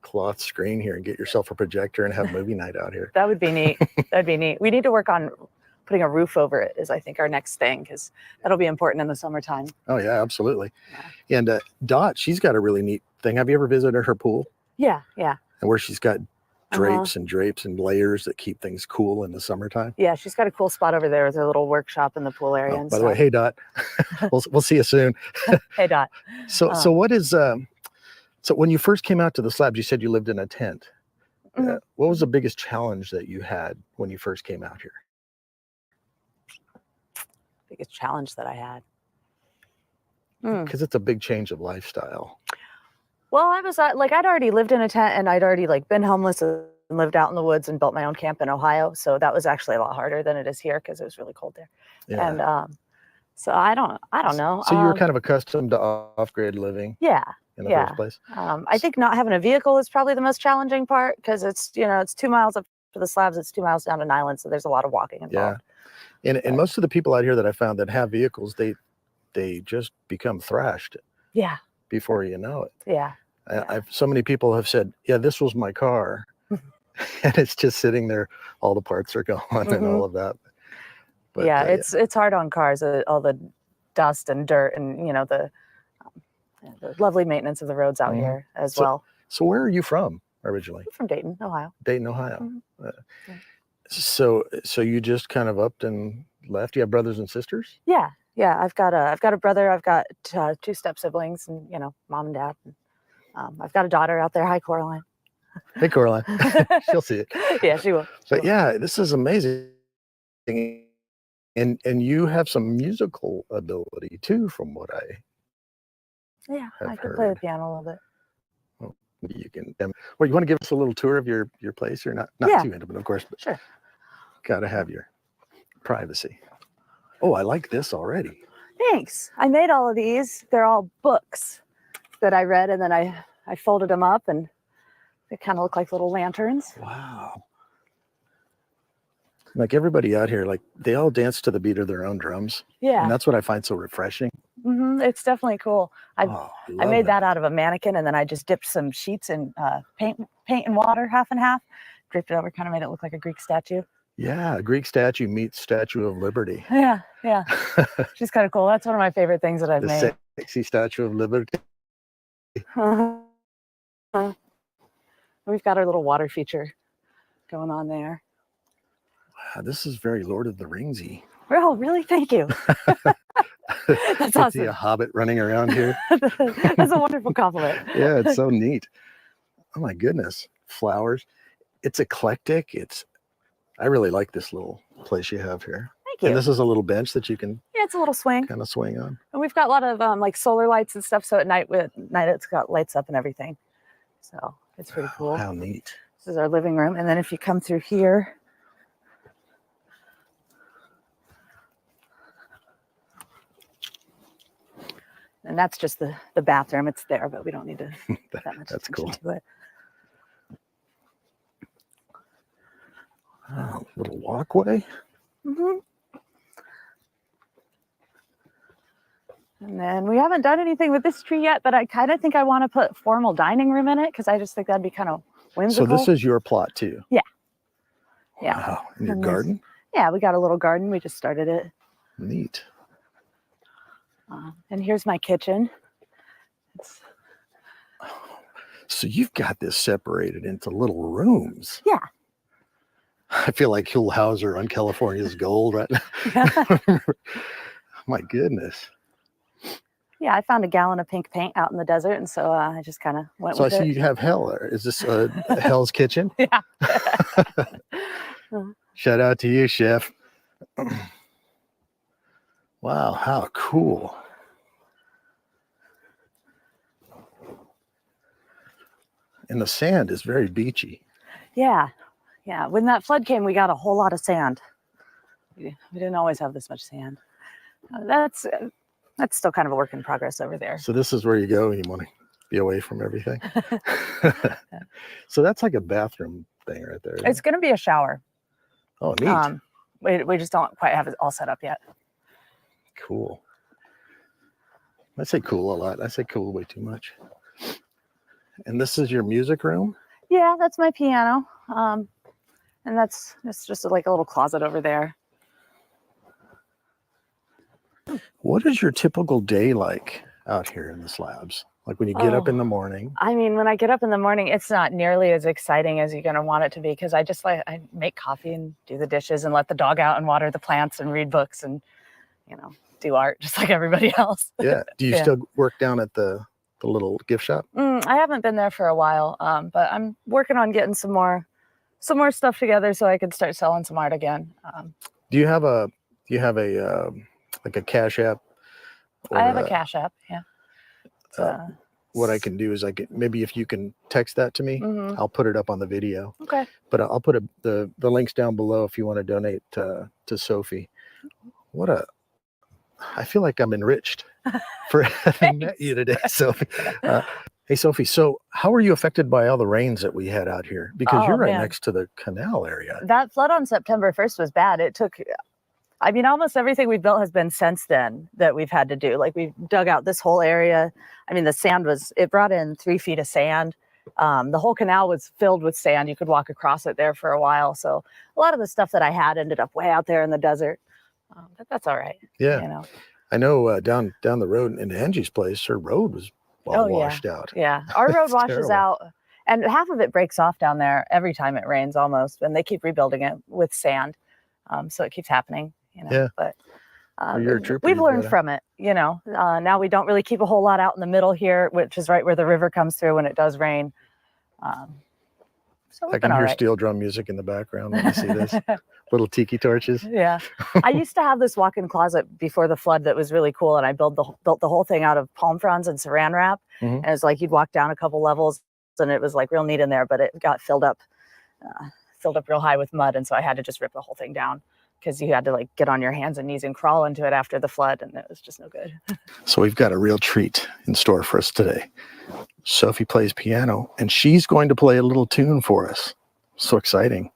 cloth screen here and get yourself a projector and have movie night out here. That would be neat. That'd be neat. We need to work on putting a roof over it is I think our next thing because that'll be important in the summertime. Oh yeah, absolutely. Yeah. And Dot, she's got a really neat thing. Have you ever visited her pool? Yeah. And where she's got drapes and layers that keep things cool in the summertime. Yeah, she's got a cool spot over there with her little workshop in the pool area. By the way, hey Dot, we'll see you soon. Hey Dot. So what is so when you first came out to the slabs, you said you lived in a tent. What was the biggest challenge that you had when you first came out here? Biggest challenge that I had. Because it's a big change of lifestyle. Well, I was I'd already lived in a tent and I'd already been homeless and lived out in the woods and built my own camp in Ohio. So that was actually a lot harder than it is here because it was really cold there. Yeah. And so I don't know. So you were kind of accustomed to off-grid living. Yeah. In the first place. I think not having a vehicle is probably the most challenging part because it's 2 miles up to the slabs. It's 2 miles down to Nyland. So there's a lot of walking involved. Yeah. And most of the people out here that I found that have vehicles, they just become thrashed. Yeah. Before you know it. Yeah. So many people have said, yeah, this was my car. And it's just sitting there. All the parts are gone and all of that. But, it's hard on cars, all the dust and dirt and, The lovely maintenance of the roads out Mhm. here as So- well. So where are you from originally? I'm from Dayton, Ohio. Dayton, Ohio. Mhm. Yeah. So you just kind of upped and left. You have brothers and sisters? Yeah, yeah. I've got a brother. I've got 2 step siblings, and mom and dad. And, I've got a daughter out there. Hi, Coraline. Hey, Coraline. She'll see it. Yeah, she will. But yeah, this is amazing. And you have some musical ability too, from what I Yeah, have I can play the heard. piano a little bit. You can. Well, you want to give us a little tour of your place, or not Yeah. too intimate, of course, but Sure. got to have your privacy. Oh, I like this already. Thanks. I made all of these. They're all books that I read, and then I folded them up, and they kind of look like little lanterns. Wow. Like everybody out here, like they all dance to the beat of their own drums. Yeah, And that's what I find so refreshing. it's definitely cool. I Oh, I love made that out of a mannequin, and then I just dipped some sheets in paint and water, half and half, draped it over, kind of made it look like a Greek statue. Yeah, Greek statue meets Statue of Liberty. Yeah, yeah. She's kind of cool. That's one of my favorite things that I've The made. sexy Statue of Liberty. We've got our little water feature going on there. Wow, this is very Lord of the Ringsy. Oh, really? Thank you. That's See awesome. a hobbit running around here. That's a wonderful compliment. Yeah, it's so neat. Oh my goodness, flowers. It's eclectic. I really like this little place you have here. Thank you. And this is a little bench that you can Yeah, it's a little swing. kind of swing on. And we've got a lot of like solar lights and stuff. So at night it's got lights up and everything. So it's pretty cool. How neat. This is our living room. And then if you come through here, and that's just the bathroom. It's there, but we don't need to put that much That's attention cool. to it. Oh, little walkway. hmm And then we haven't done anything with this tree yet, but I kind of think I want to put formal dining room in it because I just think that'd be kind of whimsical. So this is your plot too. Yeah. Yeah. Wow. In your And there's- garden? Yeah, we got a little garden. We just started it. Neat. And here's my kitchen. It's, So you've got this separated into little rooms. Yeah. I feel like Hull Hauser on California's Gold right now. My goodness. yeah, I found a gallon of pink paint out in the desert, and so I just kind of went So I with see it. you have Hell. Is this Hell's Kitchen? Yeah. Shout out to you, chef. Wow, how cool. And the sand is very beachy. Yeah. Yeah. When that flood came, we got a whole lot of sand. We didn't always have this much sand. That's still kind of a work in progress over there. So this is where you go when you want to be away from everything. So that's like a bathroom thing right there. It's going to be a shower. Oh, neat. We just don't quite have it all set up yet. Cool. I say cool a lot. I say cool way too much. And this is your music room? Yeah, that's my piano. And that's just like a little closet over there. What is your typical day like out here in the slabs? Like when you get up in the morning? I mean, when I get up in the morning, it's not nearly as exciting as you're going to want it to be because I make coffee and do the dishes and let the dog out and water the plants and read books and, do art just like everybody else. Yeah. Do you Yeah. still work down at the little gift shop? I haven't been there for a while, but I'm working on getting some more stuff together so I can start selling some art again. Do you have a like a Cash App? I have Or, a Cash App. Yeah. What I can do is maybe if you can text that to me, Mhm. I'll put it up on the video. Okay. But I'll put the links down below if you want to donate to Sophie. I feel like I'm enriched for having met you today, Sophie. Hey, Sophie, so how were you affected by all the rains that we had out here? Because Oh, you're right man. next to the canal area. That flood on September 1st was bad. It took, almost everything we built has been since then that we've had to do. Like we've dug out this whole area. The sand it brought in 3 feet of sand. The whole canal was filled with sand. You could walk across it there for a while. So a lot of the stuff that I had ended up way out there in the desert. But that's all right. Yeah. I know down the road in Angie's place, her road was all washed out. Yeah. Our road It's washes terrible. out, and half of it breaks off down there every time it rains almost. And they keep rebuilding it with sand. So it keeps happening, Yeah. But Well, you're a trooper. we've You've learned gotta- from it, Now we don't really keep a whole lot out in the middle here, which is right where the river comes through when it does rain. So I we've can been all hear right. steel drum music in the background when I see this. Little tiki torches. Yeah. I used to have this walk-in closet before the flood that was really cool, and I built the whole thing out of palm fronds and saran wrap. Mhm. And it's like you'd walk down a couple levels, and it was like real neat in there, but it got filled up real high with mud, and so I had to just rip the whole thing down because you had to like get on your hands and knees and crawl into it after the flood, and it was just no good. So we've got a real treat in store for us today. Sophie plays piano, and she's going to play a little tune for us. So exciting.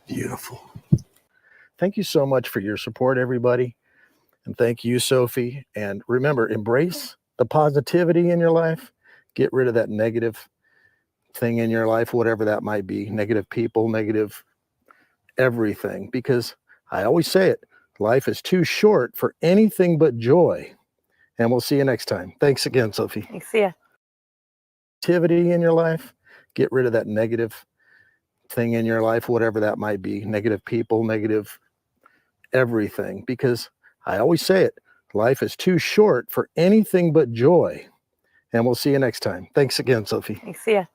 Beautiful. Thank you so much for your support, everybody. And thank you, Sophie. And remember, embrace the positivity in your life. Get rid of that negative thing in your life, whatever that might be, negative people, negative everything. Because I always say it, life is too short for anything but joy. And we'll see you next time. Thanks again, Sophie. Thanks. See ya. Positivity in your life. Get rid of that negative thing in your life, whatever that might be, negative people, negative everything. Because I always say it, life is too short for anything but joy. And we'll see you next time. Thanks again, Sophie. Thanks. See ya.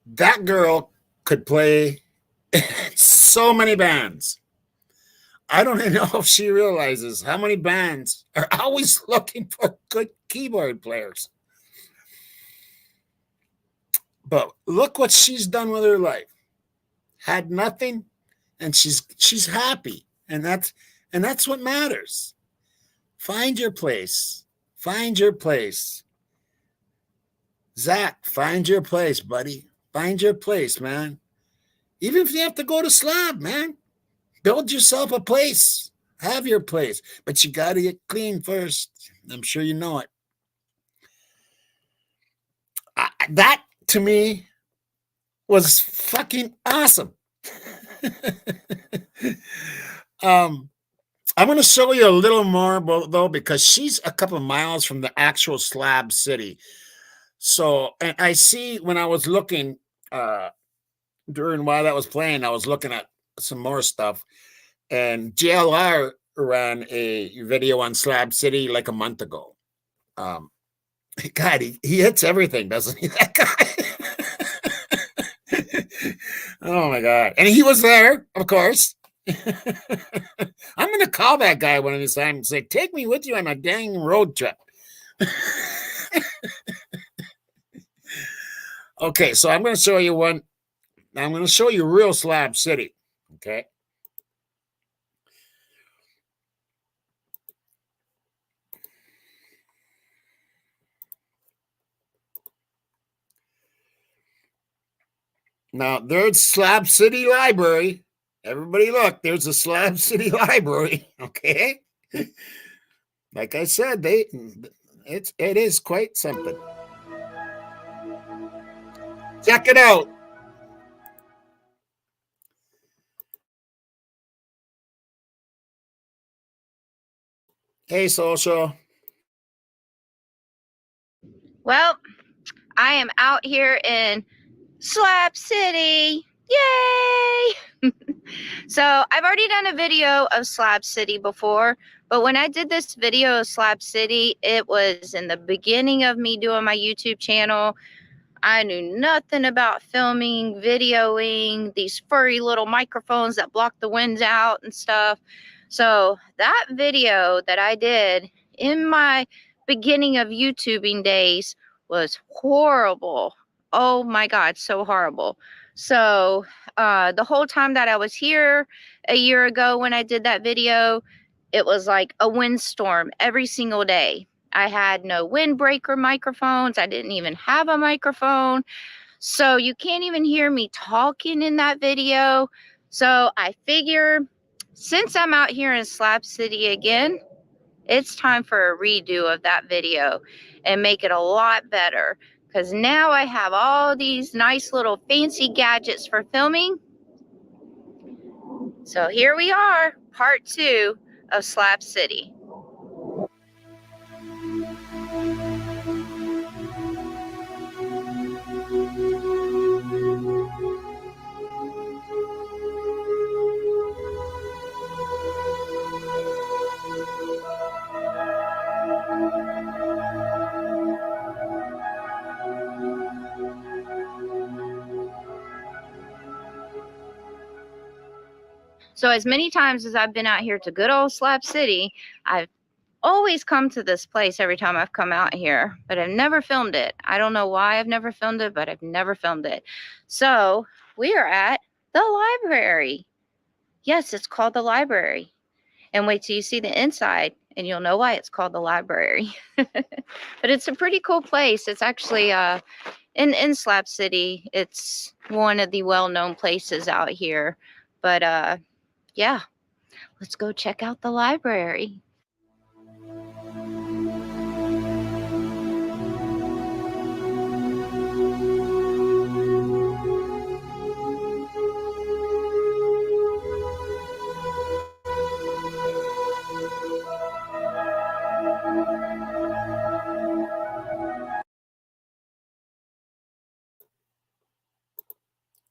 That girl could play so many bands. I don't even know if she realizes how many bands are always looking for good keyboard players. But look what she's done with her life. Had nothing, and she's happy. And that's what matters. Find your place. Find your place. Zach, find your place, buddy. Find your place, man. Even if you have to go to Slab, man. Build yourself a place. Have your place. But you got to get clean first. I'm sure you know it. that to me was fucking awesome. I'm going to show you a little more, though, because she's a couple of miles from the actual Slab City. So, and I see when I was looking during while that was playing, I was looking at some more stuff, and JLR ran a video on Slab City like a month ago. God, he hits everything, doesn't he? That guy. Oh my God. And he was there, of course. I'm going to call that guy one of these times and say, take me with you on a dang road trip. Okay, so I'm going to show you one. I'm going to show you real Slab City. Okay. Now, there's Slab City Library. Everybody look, there's a Slab City Library. Okay. Like I said, it is quite something. Check it out. Hey, Social. Well, I am out here in Slab City. Yay! So I've already done a video of Slab City before, but when I did this video of Slab City, it was in the beginning of me doing my YouTube channel. I knew nothing about filming, videoing, these furry little microphones that block the winds out and stuff. So that video that I did in my beginning of YouTubing days was horrible. Oh my God, so horrible. So the whole time that I was here a year ago when I did that video, it was like a windstorm every single day. I had no windbreaker microphones. I didn't even have a microphone. So you can't even hear me talking in that video. So I figure since I'm out here in Slab City again, it's time for a redo of that video and make it a lot better. Because now I have all these nice little fancy gadgets for filming. So here we are, part 2 of Slab City. So as many times as I've been out here to good old Slab City, I've always come to this place every time I've come out here, but I've never filmed it. I don't know why I've never filmed it, but I've never filmed it. So we are at the library. Yes, it's called the library. And wait till you see the inside and you'll know why it's called the library. But it's a pretty cool place. It's actually in Slab City. It's one of the well-known places out here. But yeah, let's go check out the library.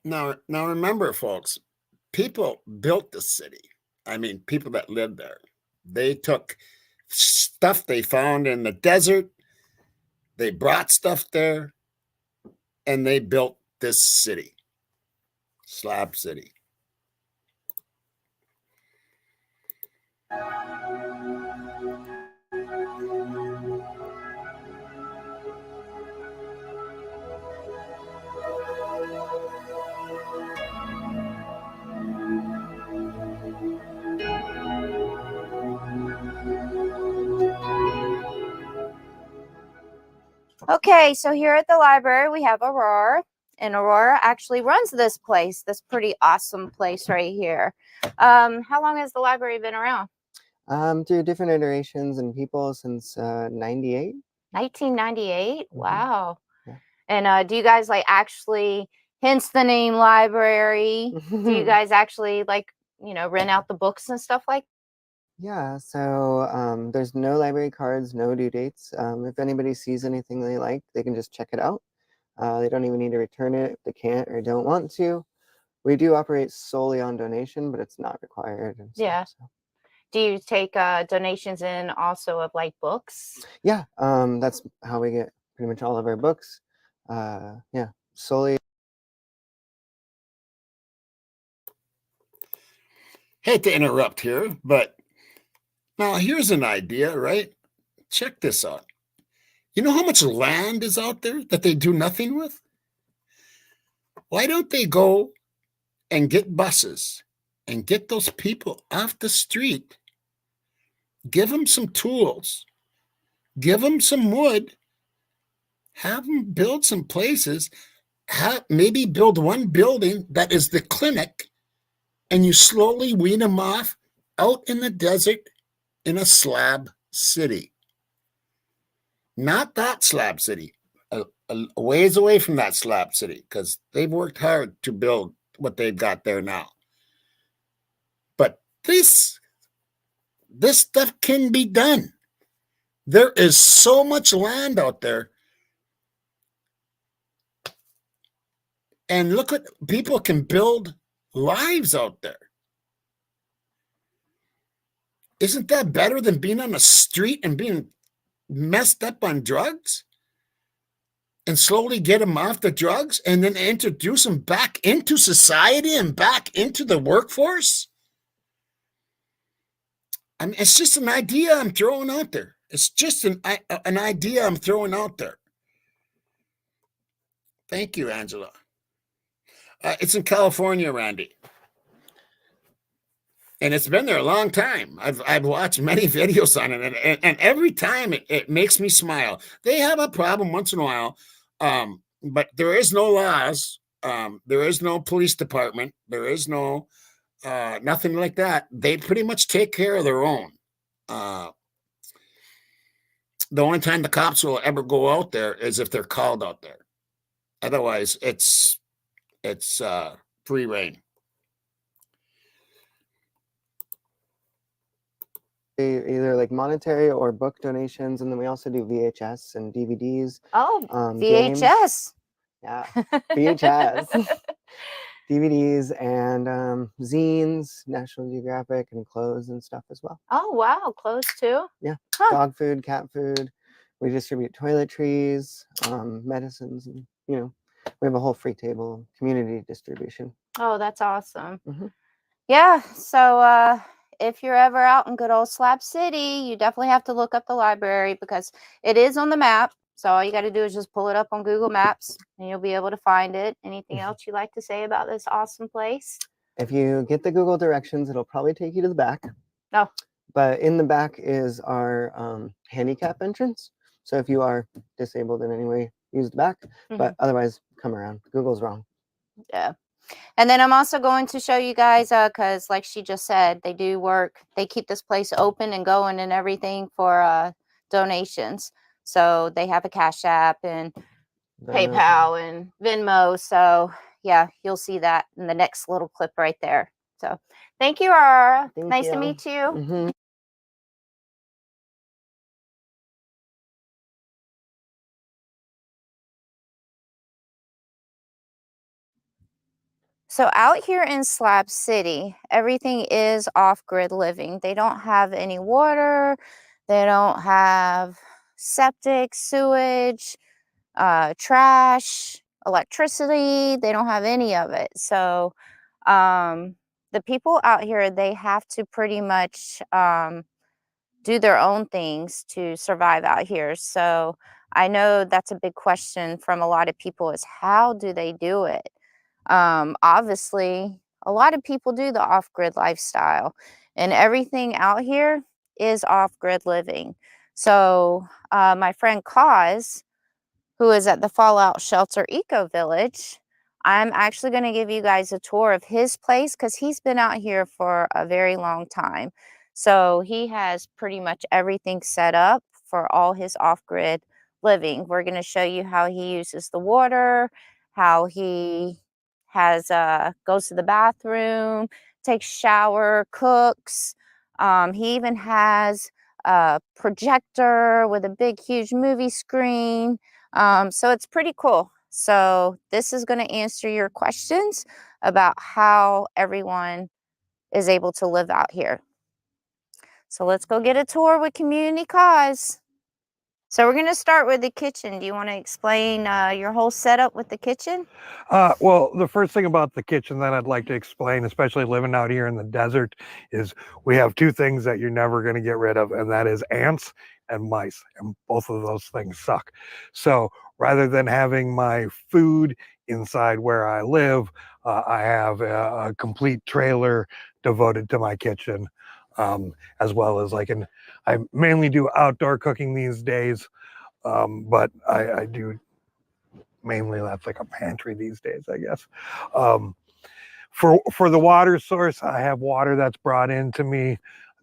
Now remember, folks, people built the city. I mean, people that lived there. They took stuff they found in the desert, they brought stuff there, and they built this city, Slab City. Okay, so here at the library, we have Aurora, and Aurora actually runs this place, this pretty awesome place right here. How long has the library been around? Through different iterations and people since 98. 1998? Wow. Yeah. And do you guys like actually, hence the name library, do you guys actually like, you know, rent out the books and stuff like? Yeah, so there's no library cards, no due dates. If anybody sees anything they like, they can just check it out. They don't even need to return it if they can't or don't want to. We do operate solely on donation, but it's not required. And stuff, Yeah. so. Do you take donations in also of like books? Yeah, that's how we get pretty much all of our books. Yeah, solely. Hate to interrupt here, but now here's an idea, right? Check this out. You know how much land is out there that they do nothing with? Why don't they go and get buses and get those people off the street? Give them some tools, give them some wood, have them build some places, maybe build one building that is the clinic, and you slowly wean them off out in the desert in a slab city. Not that slab city, a ways away from that slab city, because they've worked hard to build what they've got there now. But this stuff can be done. There is so much land out there. And look at, people can build lives out there. Isn't that better than being on the street and being messed up on drugs? And slowly get them off the drugs and then introduce them back into society and back into the workforce? I mean, it's just an idea I'm throwing out there. It's just an idea I'm throwing out there. Thank you, Angela. It's in California, Randy. And it's been there a long time. I've watched many videos on it, and every time it makes me smile. They have a problem once in a while, but there is no laws. There is no police department. There is no nothing like that. They pretty much take care of their own. The only time the cops will ever go out there is if they're called out there. Otherwise, it's free reign. Either like monetary or book donations, and then we also do VHS and DVDs. Oh, Games. VHS. Yeah, VHS. DVDs and zines, National Geographic, and clothes and stuff as well. Oh, wow. Clothes too? Yeah, Huh. dog food, cat food. We distribute toiletries, medicines, and we have a whole free table, community distribution. Oh, that's awesome. Mm-hmm. Yeah, so if you're ever out in good old Slab City, you definitely have to look up the library because it is on the map. So all you got to do is just pull it up on Google Maps and you'll be able to find it. Anything else you'd like to say about this awesome place? If you get the Google directions, it'll probably take you to the back. Oh. But in the back is our handicap entrance. So if you are disabled in any way, use the back. But otherwise, come around. Google's wrong. Yeah. And then I'm also going to show you guys, because like she just said, they do work. They keep this place open and going and everything for donations. So they have a Cash App and PayPal and Venmo. So yeah, you'll see that in the next little clip right there. So thank you, Aurora. Nice to meet you. Mm-hmm. So out here in Slab City, everything is off-grid living. They don't have any water. They don't have septic, sewage, trash, electricity. They don't have any of it. So the people out here, they have to pretty much do their own things to survive out here. So I know that's a big question from a lot of people is how do they do it? Obviously, a lot of people do the off-grid lifestyle and everything out here is off-grid living. So my friend Cause, who is at the Fallout Shelter Eco Village, I'm actually going to give you guys a tour of his place because he's been out here for a very long time. So he has pretty much everything set up for all his off-grid living. We're going to show you how he uses the water, how he has goes to the bathroom, takes shower, cooks. He even has a projector with a big, huge movie screen. So it's pretty cool. So this is going to answer your questions about how everyone is able to live out here. So let's go get a tour with Community Cause. So we're going to start with the kitchen. Do you want to explain your whole setup with the kitchen? Well, the first thing about the kitchen that I'd like to explain, especially living out here in the desert, is we have two things that you're never going to get rid of, and that is ants and mice, and both of those things suck. So rather than having my food inside where I live, I have a complete trailer devoted to my kitchen, as well as I mainly do outdoor cooking these days, but I do mainly, that's like a pantry these days, I guess. For the water source, I have water that's brought into me.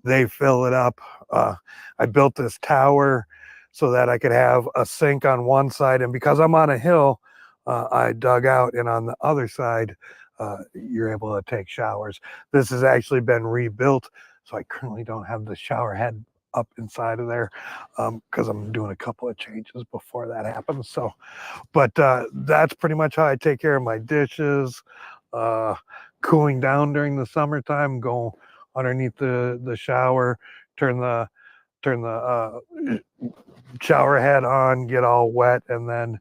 They fill it up. I built this tower so that I could have a sink on one side, and because I'm on a hill, I dug out, and on the other side, you're able to take showers. This has actually been rebuilt, so I currently don't have the shower head up inside of there, because I'm doing a couple of changes before that happens. So, but that's pretty much how I take care of my dishes. Cooling down during the summertime, go underneath the shower, turn the shower head on, get all wet, and then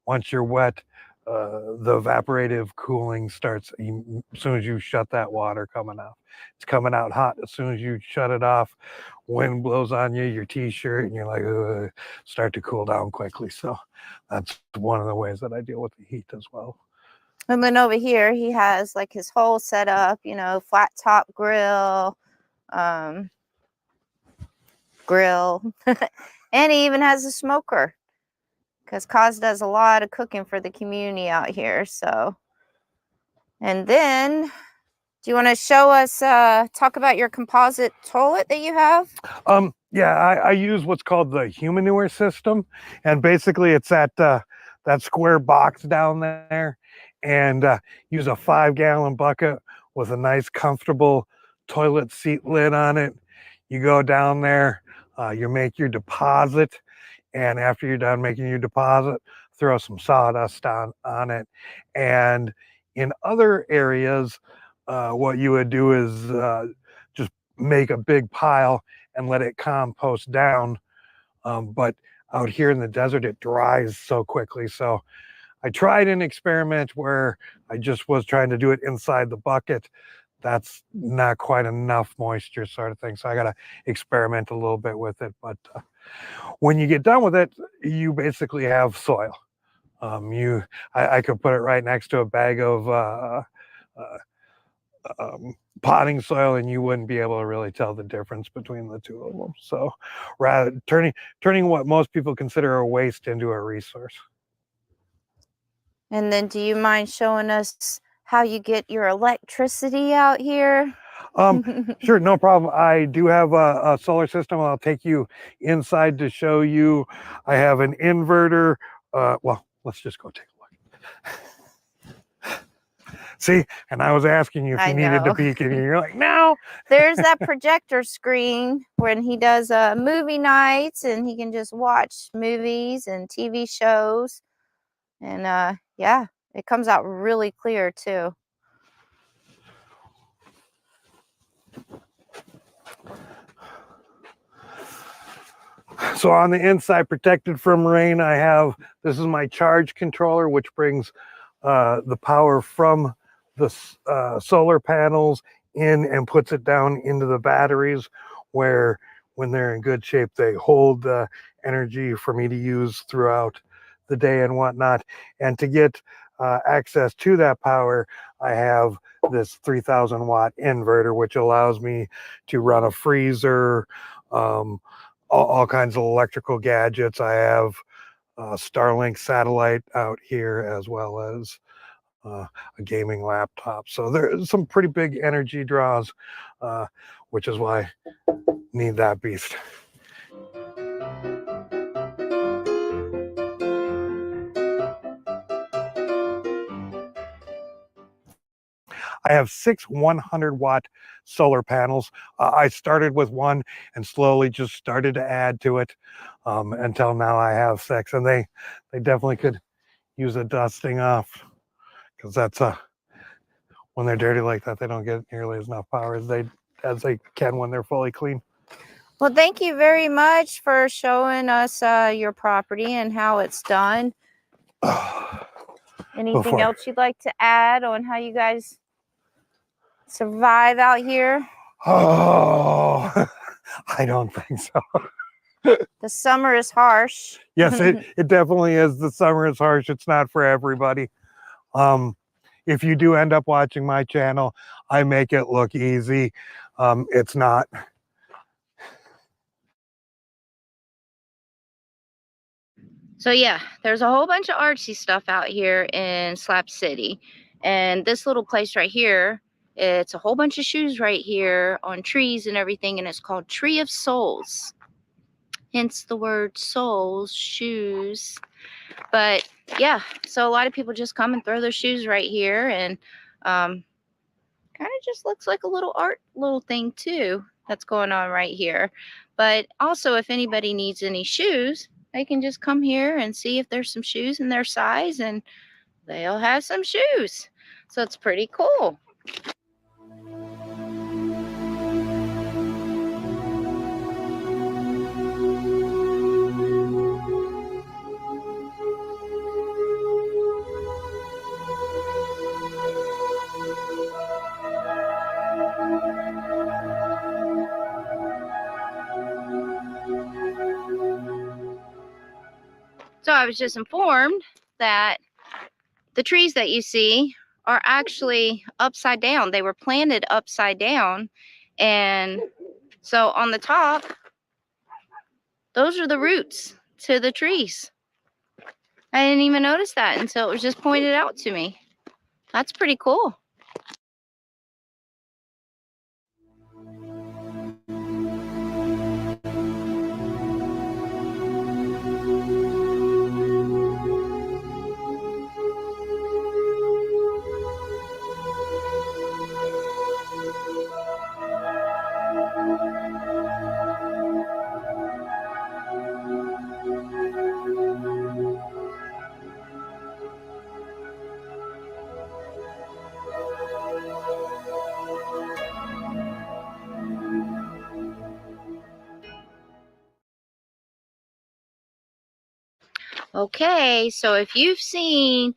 once you're wet, the evaporative cooling starts as soon as you shut that water coming out. It's coming out hot as soon as you shut it off. Wind blows on you, your t-shirt, and you're like, ugh, start to cool down quickly. So that's one of the ways that I deal with the heat as well. And then over here, he has like his whole setup, you know, flat top grill, and he even has a smoker, because Kaz does a lot of cooking for the community out here. So, and then, do you want to show us, talk about your composite toilet that you have? Yeah, I use what's called the humanure system, and basically it's that square box down there, and use a 5-gallon bucket with a nice comfortable toilet seat lid on it. You go down there, you make your deposit, and after you're done making your deposit, throw some sawdust on it. And in other areas, what you would do is just make a big pile and let it compost down. But out here in the desert, it dries so quickly. So I tried an experiment where I just was trying to do it inside the bucket. That's not quite enough moisture, sort of thing. So I got to experiment a little bit with it. But when you get done with it, you basically have soil. I could put it right next to a bag of potting soil, and you wouldn't be able to really tell the difference between the two of them. So rather turning what most people consider a waste into a resource. And then do you mind showing us how you get your electricity out here? Sure, no problem. I do have a solar system. I'll take you inside to show you. I have an inverter. Well, let's just go take a look. See, and I was asking you if you needed to peek, and you're like, no. There's that projector screen when he does movie nights, and he can just watch movies and TV shows. And yeah, it comes out really clear too. So on the inside, protected from rain, I have, this is my charge controller, which brings the power from the solar panels in and puts it down into the batteries, where when they're in good shape, they hold the energy for me to use throughout the day and whatnot. And to get access to that power, I have this 3,000 watt inverter, which allows me to run a freezer, all kinds of electrical gadgets. I have Starlink satellite out here, as well as a gaming laptop. So there's some pretty big energy draws, which is why I need that beast. I have 6 100-watt solar panels. I started with one and slowly just started to add to it until now I have 6, and they definitely could use a dusting off, because that's when they're dirty like that, they don't get nearly as enough power as they can when they're fully clean. Well, thank you very much for showing us your property and how it's done. Anything else you'd like to add on how you guys survive out here? Oh, I don't think so. The summer is harsh. Yes, it definitely is. The summer is harsh. It's not for everybody. If you do end up watching my channel, I make it look easy. It's not. So yeah, there's a whole bunch of artsy stuff out here in Slab City. And this little place right here, it's a whole bunch of shoes right here on trees and everything, and it's called Tree of Souls. Hence the word souls, shoes. But yeah, so a lot of people just come and throw their shoes right here, and kind of just looks like a little art little thing too that's going on right here. But also, if anybody needs any shoes, they can just come here and see if there's some shoes in their size, and they'll have some shoes. So it's pretty cool. So I was just informed that the trees that you see are actually upside down. They were planted upside down. And so on the top, those are the roots to the trees. I didn't even notice that until it was just pointed out to me. That's pretty cool. Okay, so if you've seen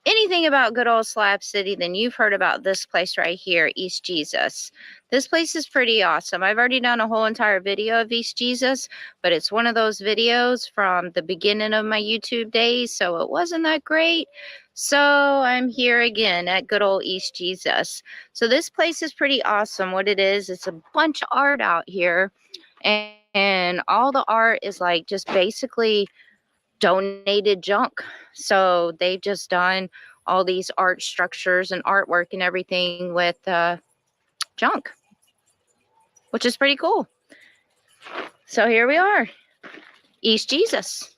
anything about good old Slab City, then you've heard about this place right here, East Jesus. This place is pretty awesome. I've already done a whole entire video of East Jesus, but it's one of those videos from the beginning of my YouTube days, so it wasn't that great. So I'm here again at good old East Jesus. So this place is pretty awesome. What it is, it's a bunch of art out here, and all the art is like just basically donated junk. So they've just done all these art structures and artwork and everything with junk, which is pretty cool. So here we are, East Jesus.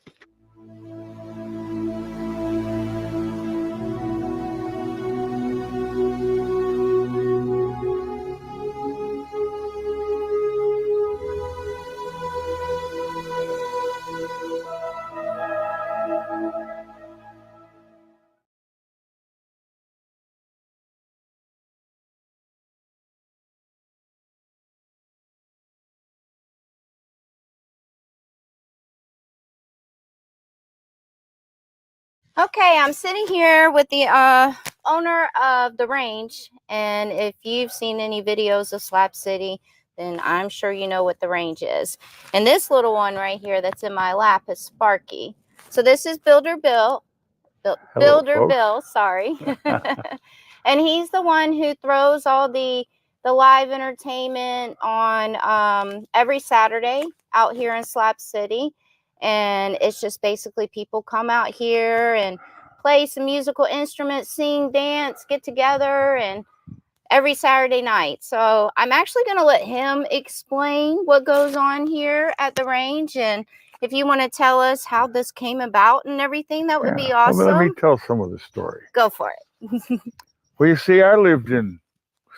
Okay, I'm sitting here with the owner of the range, and if you've seen any videos of Slab City, then I'm sure you know what the range is. And this little one right here that's in my lap is Sparky. So this is Builder Bill. Builder Bill, sorry. And he's the one who throws all the live entertainment on every Saturday out here in Slab City. And it's just basically people come out here and play some musical instruments, sing, dance, get together, and every Saturday night. So I'm actually going to let him explain what goes on here at the range. And if you want to tell us how this came about and everything, that would be awesome. Well, let me tell some of the story. Go for it. Well, you see, I lived in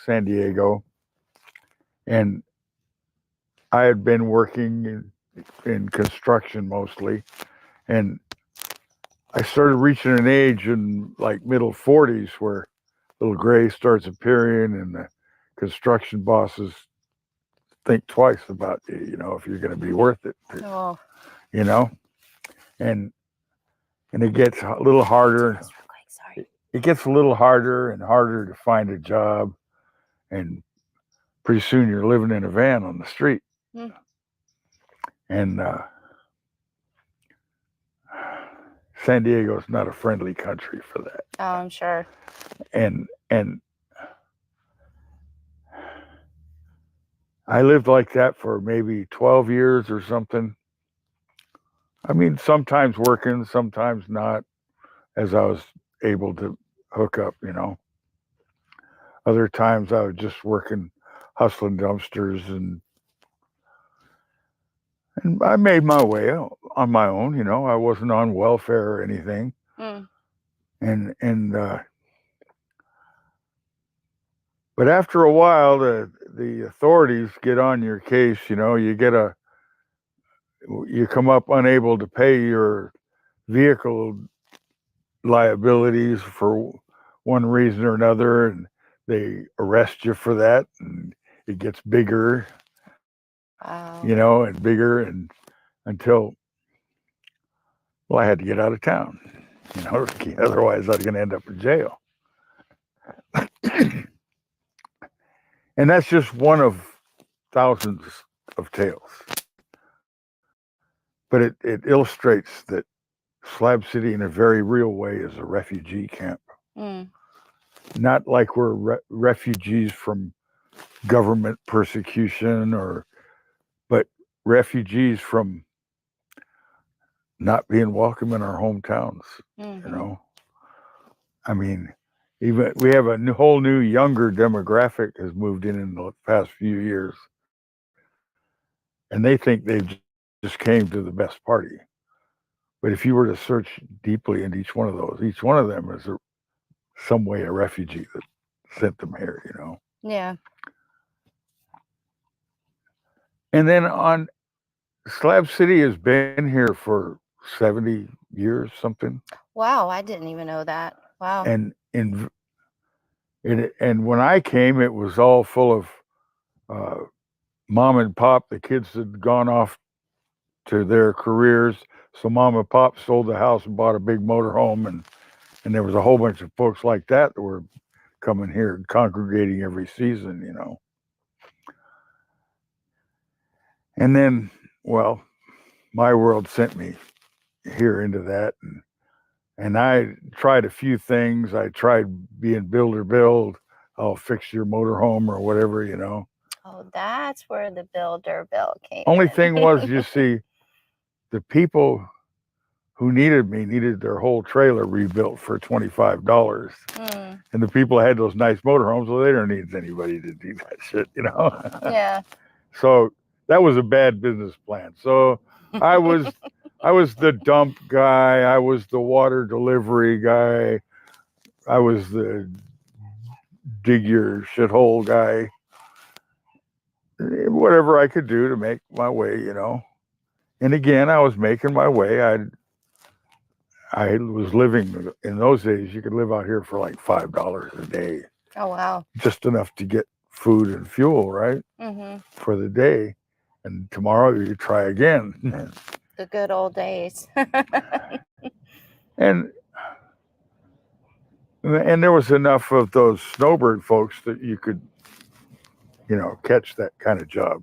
San Diego, and I had been working in construction mostly, and I started reaching an age in like middle 40s where little gray starts appearing, and the construction bosses think twice about you, if you're going to be worth it, Oh, you know, and it gets a little harder. sorry. It gets a little harder and harder to find a job, and pretty soon you're living in a van on the street. Mm. And San Diego is not a friendly country for that. Oh, I'm sure. And I lived like that for maybe 12 years or something. I mean, sometimes working, sometimes not, as I was able to hook up, Other times I was just working, hustling dumpsters, and I made my way on my own, I wasn't on welfare or anything. Mm. But after a while, the authorities get on your case. You come up unable to pay your vehicle liabilities for one reason or another, and they arrest you for that, and it gets bigger, Wow. and bigger, and until, well, I had to get out of town, otherwise I was going to end up in jail. And that's just one of thousands of tales. But it illustrates that Slab City, in a very real way, is a refugee camp. Mm. Not like we're refugees from government persecution, but refugees from not being welcome in our hometowns. Mm-hmm. I mean, even we have a whole new younger demographic has moved in the past few years, and they think they've just came to the best party. But if you were to search deeply into each one of those, each one of them is some way a refugee that sent them here, Yeah. And then on Slab City has been here for 70 years, something. Wow, I didn't even know that. Wow. And when I came, it was all full of mom and pop. The kids had gone off to their careers, so mom and pop sold the house and bought a big motorhome, and there was a whole bunch of folks like that were coming here and congregating every season, And then, well, my world sent me here into that, and I tried a few things. I tried being builder build. I'll fix your motorhome or whatever, Oh, that's where the builder bill came Only in. thing was, you see, the people who needed me needed their whole trailer rebuilt for $25. Mm. And the people that had those nice motorhomes, well, they don't need anybody to do that shit, Yeah. So that was a bad business plan. So I was the dump guy. I was the water delivery guy. I was the dig your shithole guy. Whatever I could do to make my way, And again, I was making my way. I was living in those days. You could live out here for like $5 a day. Oh, wow. Just enough to get food and fuel, right? Mm-hmm. For the day. And tomorrow you try again. The good old days. and there was enough of those snowbird folks that you could, catch that kind of job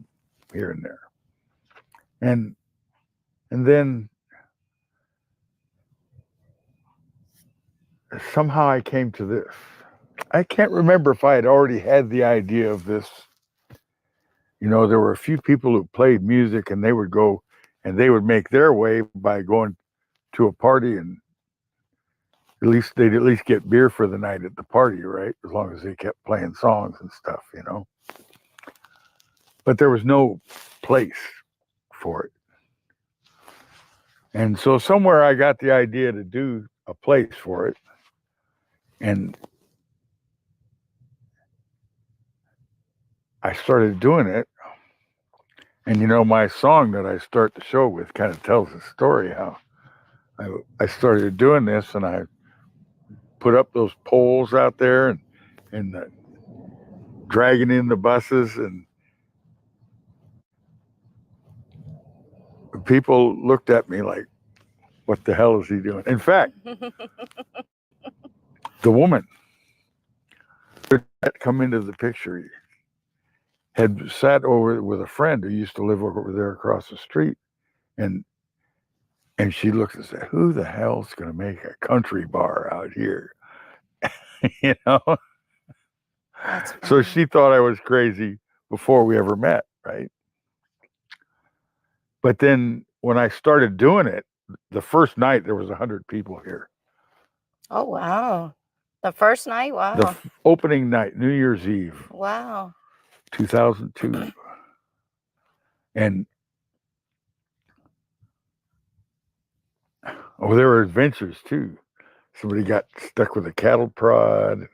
here and there. And then somehow I came to this. I can't remember if I had already had the idea of this. There were a few people who played music, and they would go and they would make their way by going to a party, and they'd at least get beer for the night at the party, right? As long as they kept playing songs and stuff, But there was no place for it. And so somewhere I got the idea to do a place for it. And I started doing it. And you know, my song that I start the show with kind of tells the story how I started doing this, and I put up those poles out there and dragging in the buses, and people looked at me like, what the hell is he doing? In fact, the woman that come into the picture had sat over with a friend who used to live over there across the street, and she looked and said, who the hell's going to make a country bar out here? You know? So she thought I was crazy before we ever met, right? But then when I started doing it, the first night there was 100 people here. Oh, wow. The first night? Wow. The opening night, New Year's Eve, Wow. 2002. And there were adventures too. Somebody got stuck with a cattle prod.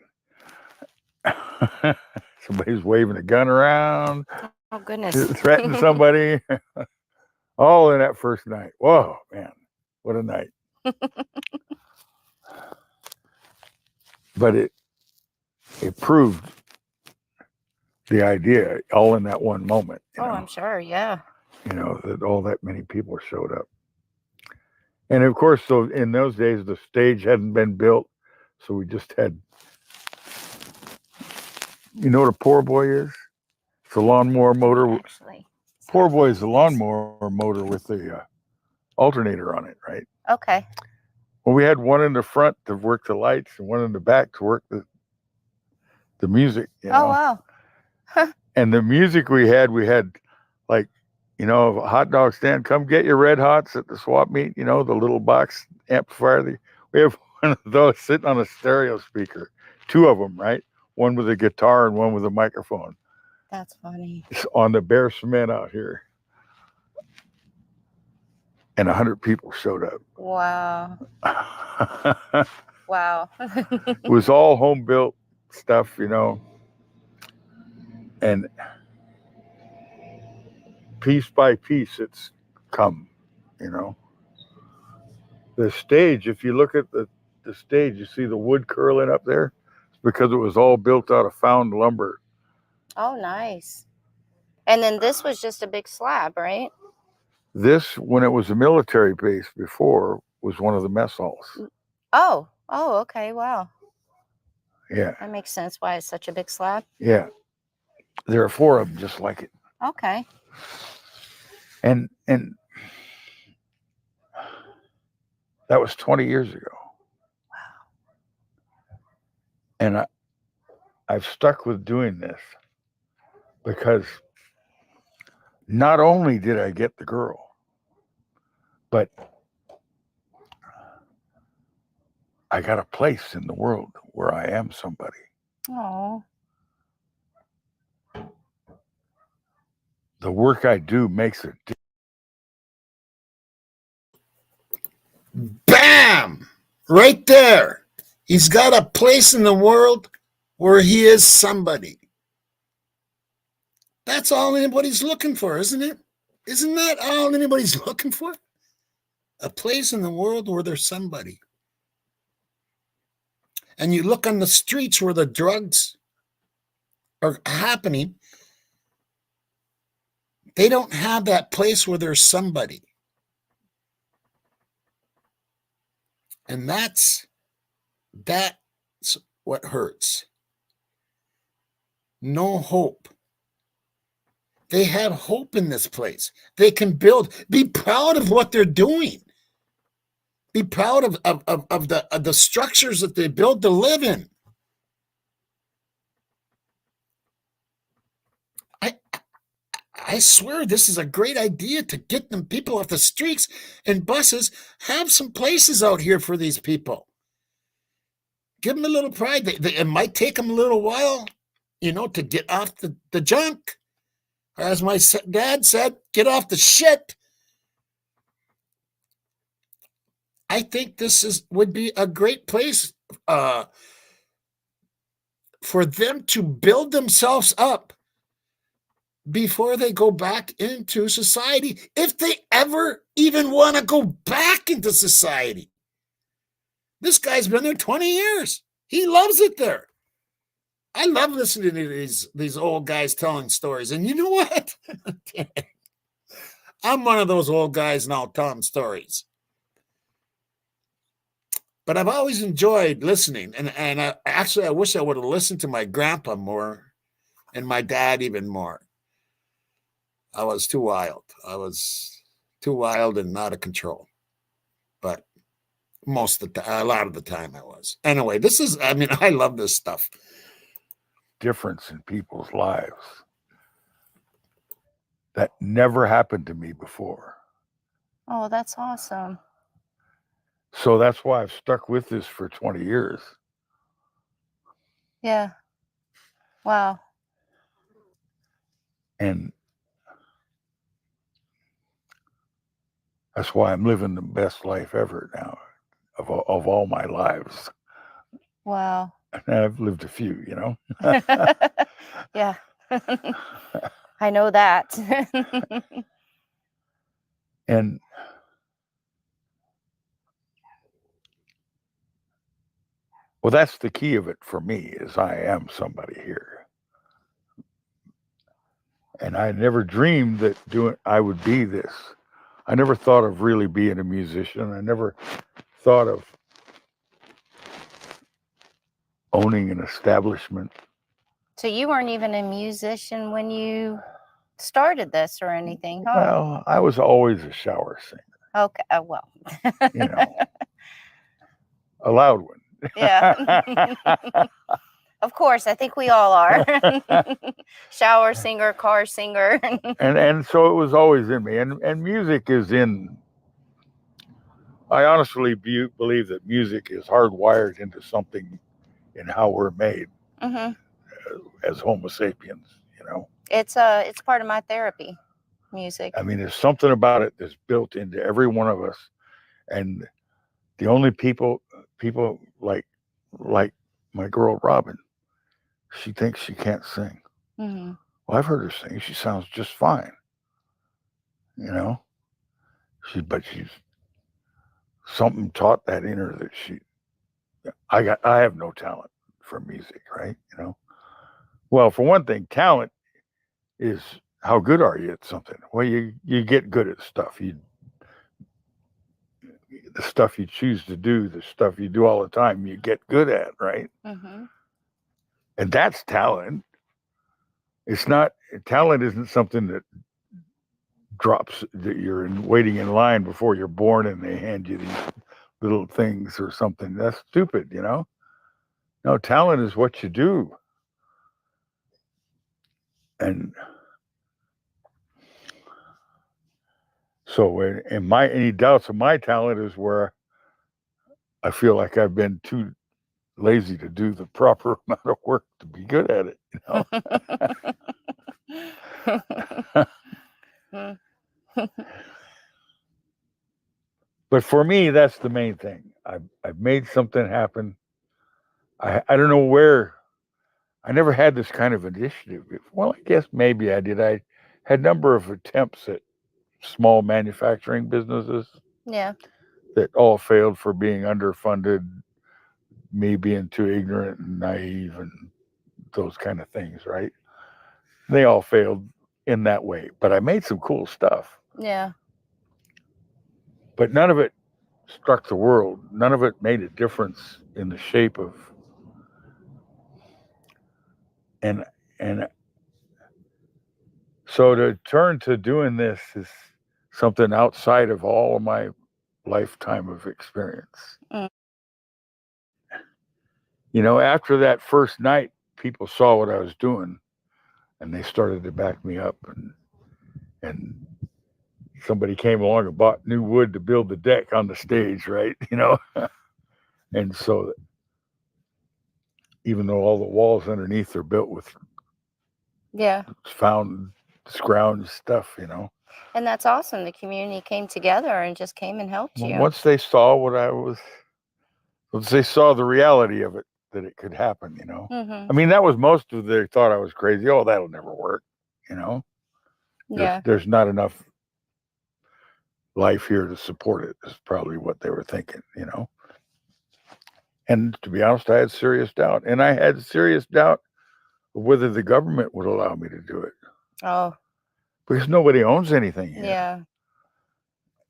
Somebody's waving a gun around. Oh, goodness. Threatening somebody. All in that first night. Whoa, man. What a night. But it proved the idea all in that one moment. Oh, I'm sure. Yeah. You know, that all that many people showed up. And of course, so in those days, the stage hadn't been built. So we just had, you know what a poor boy is? It's a lawnmower motor. Actually. Poor boy is a lawnmower motor with the alternator on it, right? Okay. Well, we had one in the front to work the lights and one in the back to work the music. You know? Oh, wow. And the music we had like, you know, a hot dog stand, come get your red hots at the swap meet, you know, the little box amplifier. We have one of those sitting on a stereo speaker, 2 of them, right? One with a guitar and one with a microphone. That's funny. It's on the bare cement out here. And 100 people showed up. Wow. Wow. It was all home built stuff, you know. And piece by piece, it's come, you know. The stage, if you look at the stage, you see the wood curling up there. It's because it was all built out of found lumber. Oh, nice. And then this was just a big slab, right? This, when it was a military base before, was one of the mess halls. Oh, okay. Wow. Yeah. That makes sense why it's such a big slab. Yeah. There are 4 of them just like it. Okay. And that was 20 years ago. Wow. And I've stuck with doing this because not only did I get the girl, but I got a place in the world where I am somebody. Oh. The work I do makes it. Bam! Right there. He's got a place in the world where he is somebody. That's all anybody's looking for, isn't it? Isn't that all anybody's looking for? A place in the world where there's somebody. And you look on the streets where the drugs are happening, they don't have that place where there's somebody. And that's what hurts. No hope. They have hope in this place. They can build. Be proud of what they're doing. Be proud of the structures that they build to live in. I swear this is a great idea to get them people off the streets and buses. Have some places out here for these people. Give them a little pride. It might take them a little while, you know, to get off the junk. Or as my dad said, get off the shit. I think this would be a great place for them to build themselves up before they go back into society, if they ever even want to go back into society. This guy's been there 20 years. He loves it there. I love listening to these old guys telling stories. And you know what? I'm one of those old guys now telling stories. But I've always enjoyed listening. And I wish I would have listened to my grandpa more and my dad even more. I was too wild. I was too wild and out of control. But a lot of the time I was. Anyway, I love this stuff. Difference in people's lives. That never happened to me before. Oh, that's awesome. So that's why I've stuck with this for 20 years. Yeah. Wow. And that's why I'm living the best life ever now of all my lives. Wow. And I've lived a few, you know. Yeah. I know that. And well, that's the key of it for me, is I am somebody here. And I never dreamed that I would be this. I never thought of really being a musician. I never thought of owning an establishment. So you weren't even a musician when you started this or anything, huh? Well, I was always a shower singer. Okay. Well. You know, a loud one. Yeah. Of course, I think we all are. Shower singer, car singer. and so it was always in me. And music is in. I honestly believe that music is hardwired into something in how we're made as Homo sapiens. You know, it's part of my therapy. Music. I mean, there's something about it that's built into every one of us, and the only people like my girl Robin, she thinks she can't sing. Well, I've heard her sing. She sounds just fine. You know, but she's something taught that in her that I have no talent for music, right? You know, well, for one thing, talent is how good are you at something? Well, you get good at stuff. The stuff you choose to do, the stuff you do all the time, you get good at, right? And that's talent. It's not, talent isn't something that drops, that you're waiting in line before you're born and they hand you these little things or something. That's stupid, you know? No, talent is what you do. And so any doubts of my talent is where I feel like I've been too lazy to do the proper amount of work to be good at it, you know? But for me, that's the main thing. I've made something happen. I don't know where. I never had this kind of initiative. Well, I guess maybe I did. I had a number of attempts at small manufacturing businesses. Yeah. That all failed for being underfunded, me being too ignorant and naive, and those kind of things, right? They all failed in that way. But I made some cool stuff. Yeah. But none of it struck the world. None of it made a difference in the shape of. And so to turn to doing this is something outside of all of my lifetime of experience. You know, after that first night, people saw what I was doing and they started to back me up, and somebody came along and bought new wood to build the deck on the stage, right? You know, and so even though all the walls underneath are built with found scrounge stuff, you know. And that's awesome. The community came together and just came and helped you. Once they saw once they saw the reality of it, that it could happen, you know. I mean, that was most of their thought I was crazy. Oh, that'll never work, you know. Yeah. There's not enough life here to support it, is probably what they were thinking, you know. And to be honest, I had serious doubt. And I had serious doubt of whether the government would allow me to do it. Oh. Because nobody owns anything here. Yeah.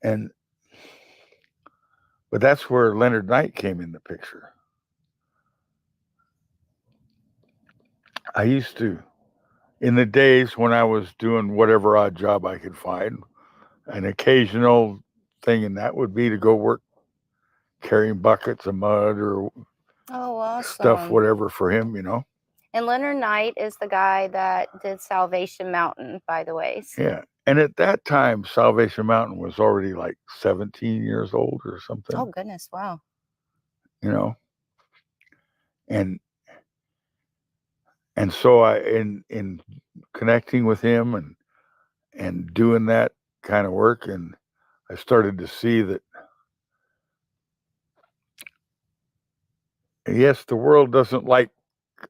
And but that's where Leonard Knight came in the picture. I used to, in the days when I was doing whatever odd job I could find, an occasional thing, and that would be to go work carrying buckets of mud or Oh, awesome. stuff, whatever for him, you know. And Leonard Knight is the guy that did Salvation Mountain, by the way. Yeah. And at that time, Salvation Mountain was already like 17 years old or something. Oh, goodness. Wow. You know. And so I in connecting with him and doing that kind of work, and I started to see that yes, the world doesn't like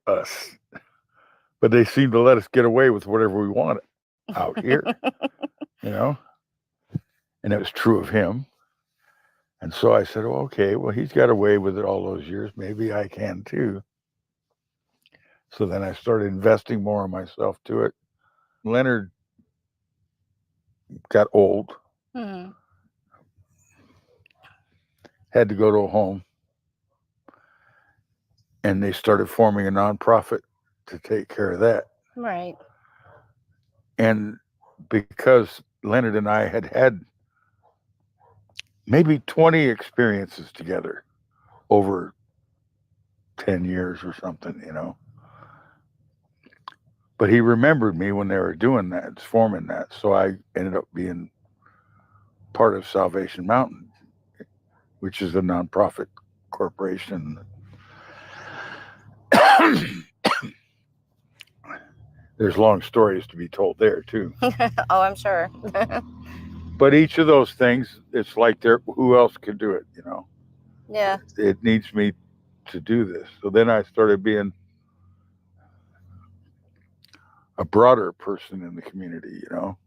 us, but they seem to let us get away with whatever we want out here. You know. And it was true of him. And so I said, well, okay, well, he's got away with it all those years. Maybe I can too. So then I started investing more in myself to it. Leonard got old, had to go to a home, and they started forming a nonprofit to take care of that. Right. And because Leonard and I had maybe 20 experiences together over 10 years or something, you know. But he remembered me when they were doing that, forming that. So I ended up being part of Salvation Mountain, which is a nonprofit corporation. There's long stories to be told there too. Oh, I'm sure. But each of those things, it's like who else could do it, you know? Yeah. It needs me to do this. So then I started being a broader person in the community, you know?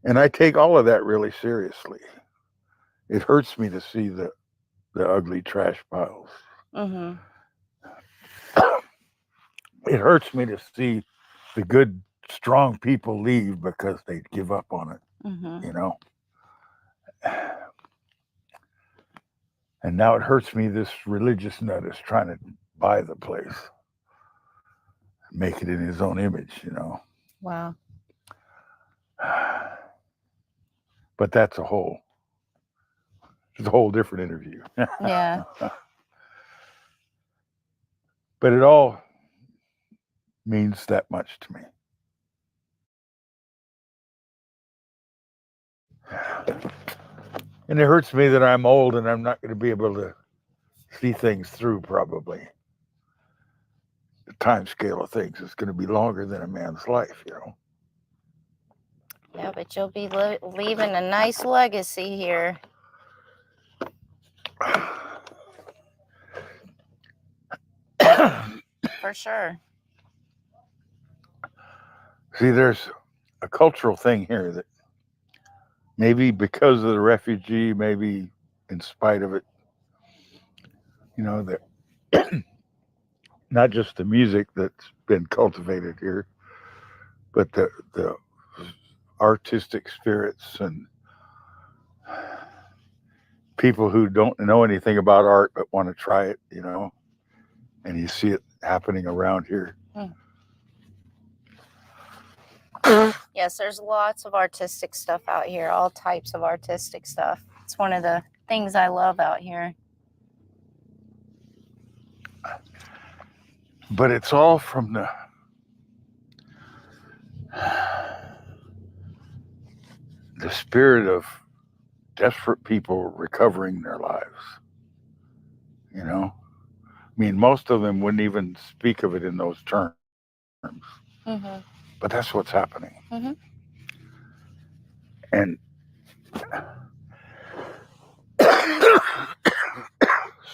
And I take all of that really seriously. It hurts me to see the ugly trash piles. Mm-hmm. It hurts me to see the good, strong people leave because they give up on it, you know? And now it hurts me this religious nut is trying to buy the place, make it in his own image, you know? Wow. But that's it's a whole different interview. Yeah. But it all means that much to me. And it hurts me that I'm old and I'm not going to be able to see things through, probably. The time scale of things is going to be longer than a man's life, you know. Yeah, but you'll be leaving a nice legacy here. For sure. See, there's a cultural thing here that maybe because of the refugee, maybe in spite of it, you know, that not just the music that's been cultivated here, but the artistic spirits and people who don't know anything about art but want to try it, you know, and you see it happening around here. Yes, there's lots of artistic stuff out here, all types of artistic stuff. It's one of the things I love out here. But it's all from the spirit of desperate people recovering their lives, you know. I mean, most of them wouldn't even speak of it in those terms, but that's what's happening. And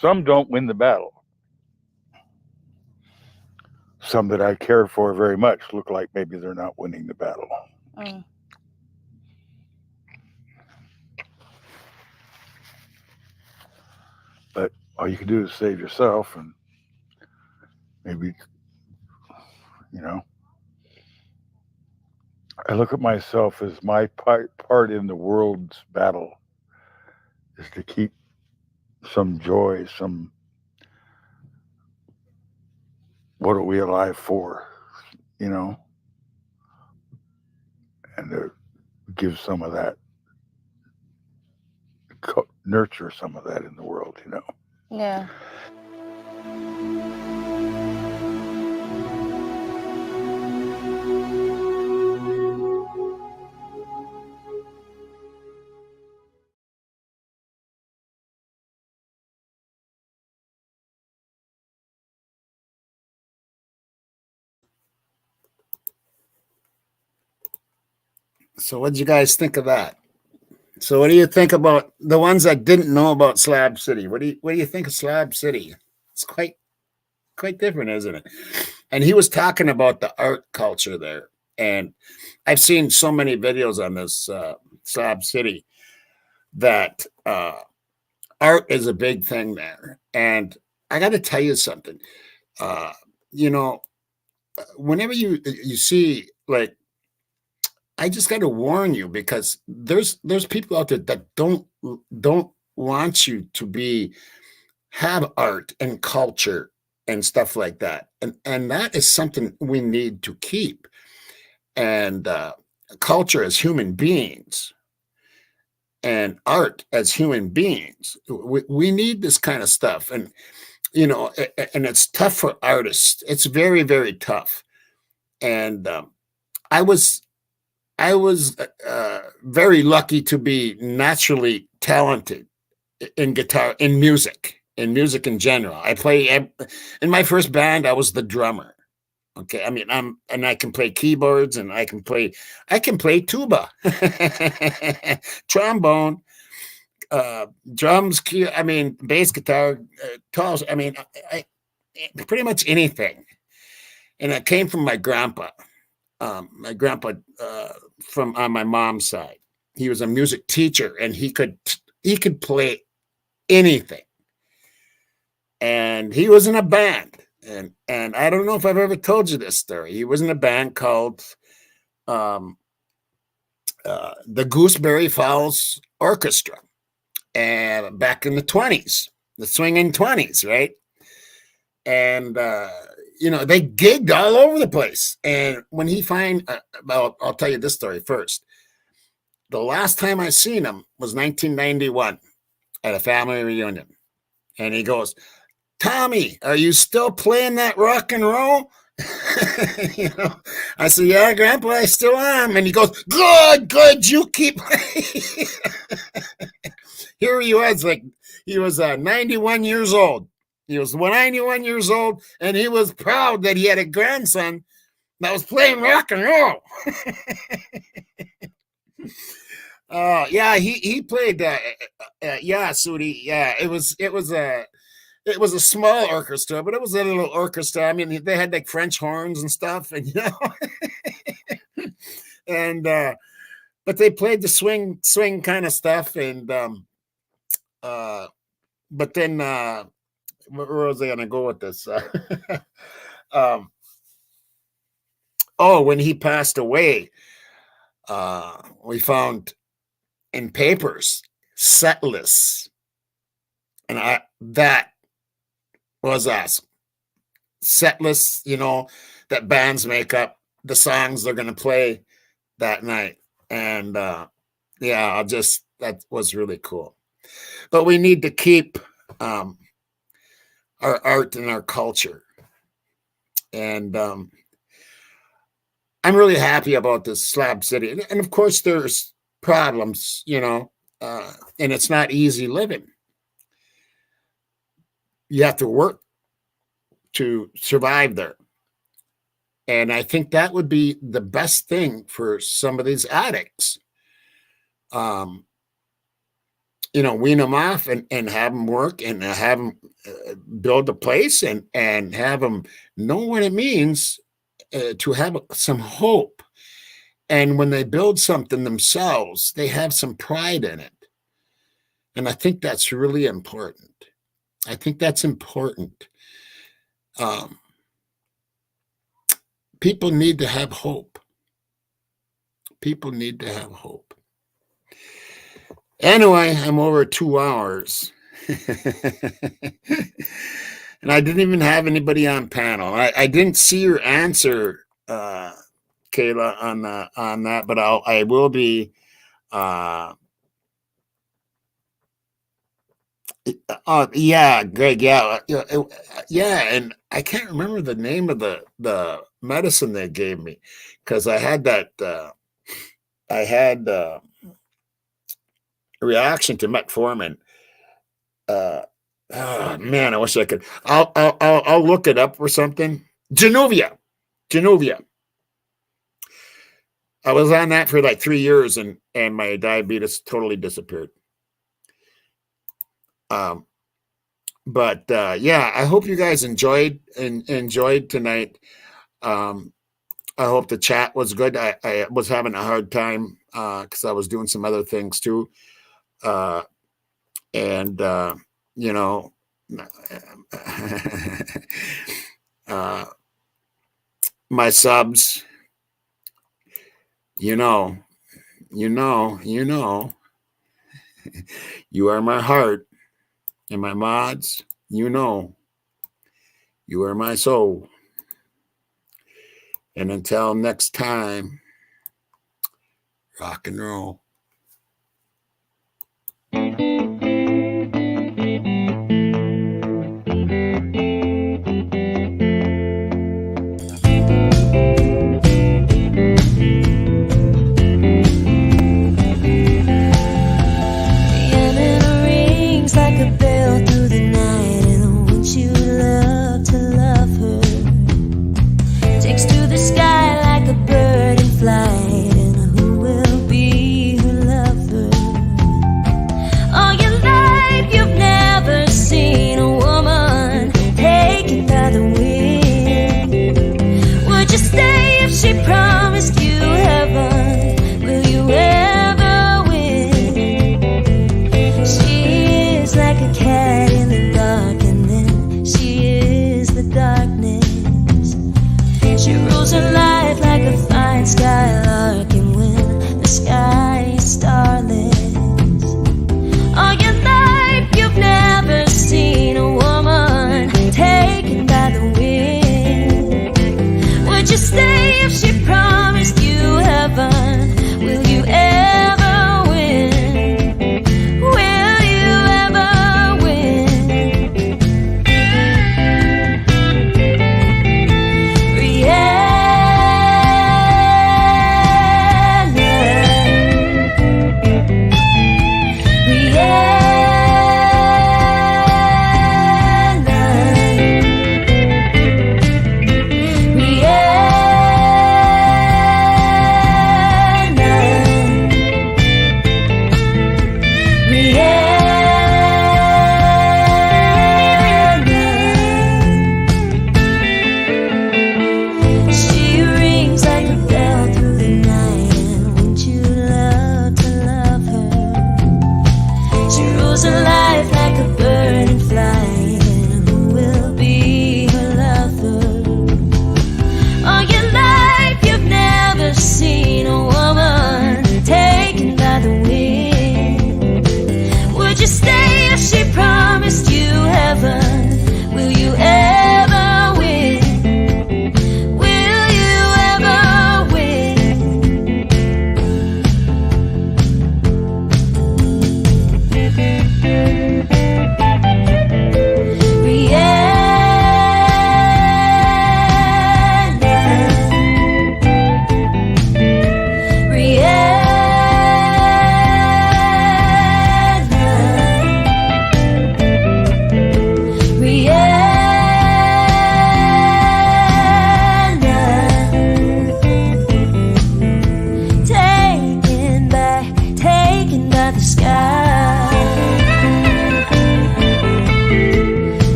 some don't win the battle. some that I care for very much look like maybe they're not winning the battle. Mm. But all you can do is save yourself, and maybe, you know, I look at myself as my part in the world's battle is to keep some joy, some, what are we alive for, you know, and to give some of that, nurture some of that in the world, you know. Yeah. So what did you guys think of that? So what do you think about the ones that didn't know about Slab City? What do you think of Slab City? It's quite different, isn't it? And he was talking about the art culture there. And I've seen so many videos on this Slab City that art is a big thing there. And I got to tell you something. Uh, you know, whenever you see, like, I just got to warn you, because there's people out there that don't want you to have art and culture and stuff like that, and that is something we need to keep. And culture as human beings and art as human beings, we need this kind of stuff. And and it's tough for artists. It's very, very tough. And I was very lucky to be naturally talented in guitar, in music in general. In my first band, I was the drummer. Okay, I mean, I can play keyboards, and I can play tuba, trombone, drums, bass guitar, guitars. I mean, pretty much anything. And it came from my grandpa. My grandpa, from on my mom's side, he was a music teacher, and he could play anything. And he was in a band, and I don't know if I've ever told you this story. He was in a band called the Gooseberry Falls Orchestra, and back in the 20s, the swinging 20s, right? And they gigged all over the place. And when he I'll tell you this story first. The last time I seen him was 1991 at a family reunion. And he goes, "Tommy, are you still playing that rock and roll?" I said, "Yeah, Grandpa, I still am." And he goes, Good, you keep playing." Here he was, like, he was 91 years old. He was 91 years old, and he was proud that he had a grandson that was playing rock and roll. Yeah, he played. Yeah, Sudi. Yeah, it was a small orchestra, but it was a little orchestra. I mean, they had like French horns and stuff, and and but they played the swing kind of stuff, and but then where was I going to go with this? When he passed away, we found in papers set lists, and that was awesome. Set lists, that bands make up the songs they're going to play that night, and that was really cool. But we need to keep our art and our culture, and I'm really happy about this Slab City. And of course, there's problems, and it's not easy living. You have to work to survive there. And I think that would be the best thing for some of these addicts. wean them off and have them work and have them build a place and have them know what it means to have some hope. And when they build something themselves, they have some pride in it. And I think that's really important. I think that's important. People need to have hope. People need to have hope. Anyway, I'm over 2 hours. And I didn't even have anybody on panel. I didn't see your answer, Kayla, on that, but I will be. Yeah, Greg. Yeah, yeah, and I can't remember the name of the medicine they gave me because I had that. I had a reaction to metformin. Oh, man, I wish I could. I'll look it up or something. Genovia. I was on that for like 3 years, and my diabetes totally disappeared. But yeah, I hope you guys enjoyed tonight. I hope the chat was good. I was having a hard time because I was doing some other things too, and you know. My subs, you are my heart, and my mods, you are my soul. And until next time, rock and roll.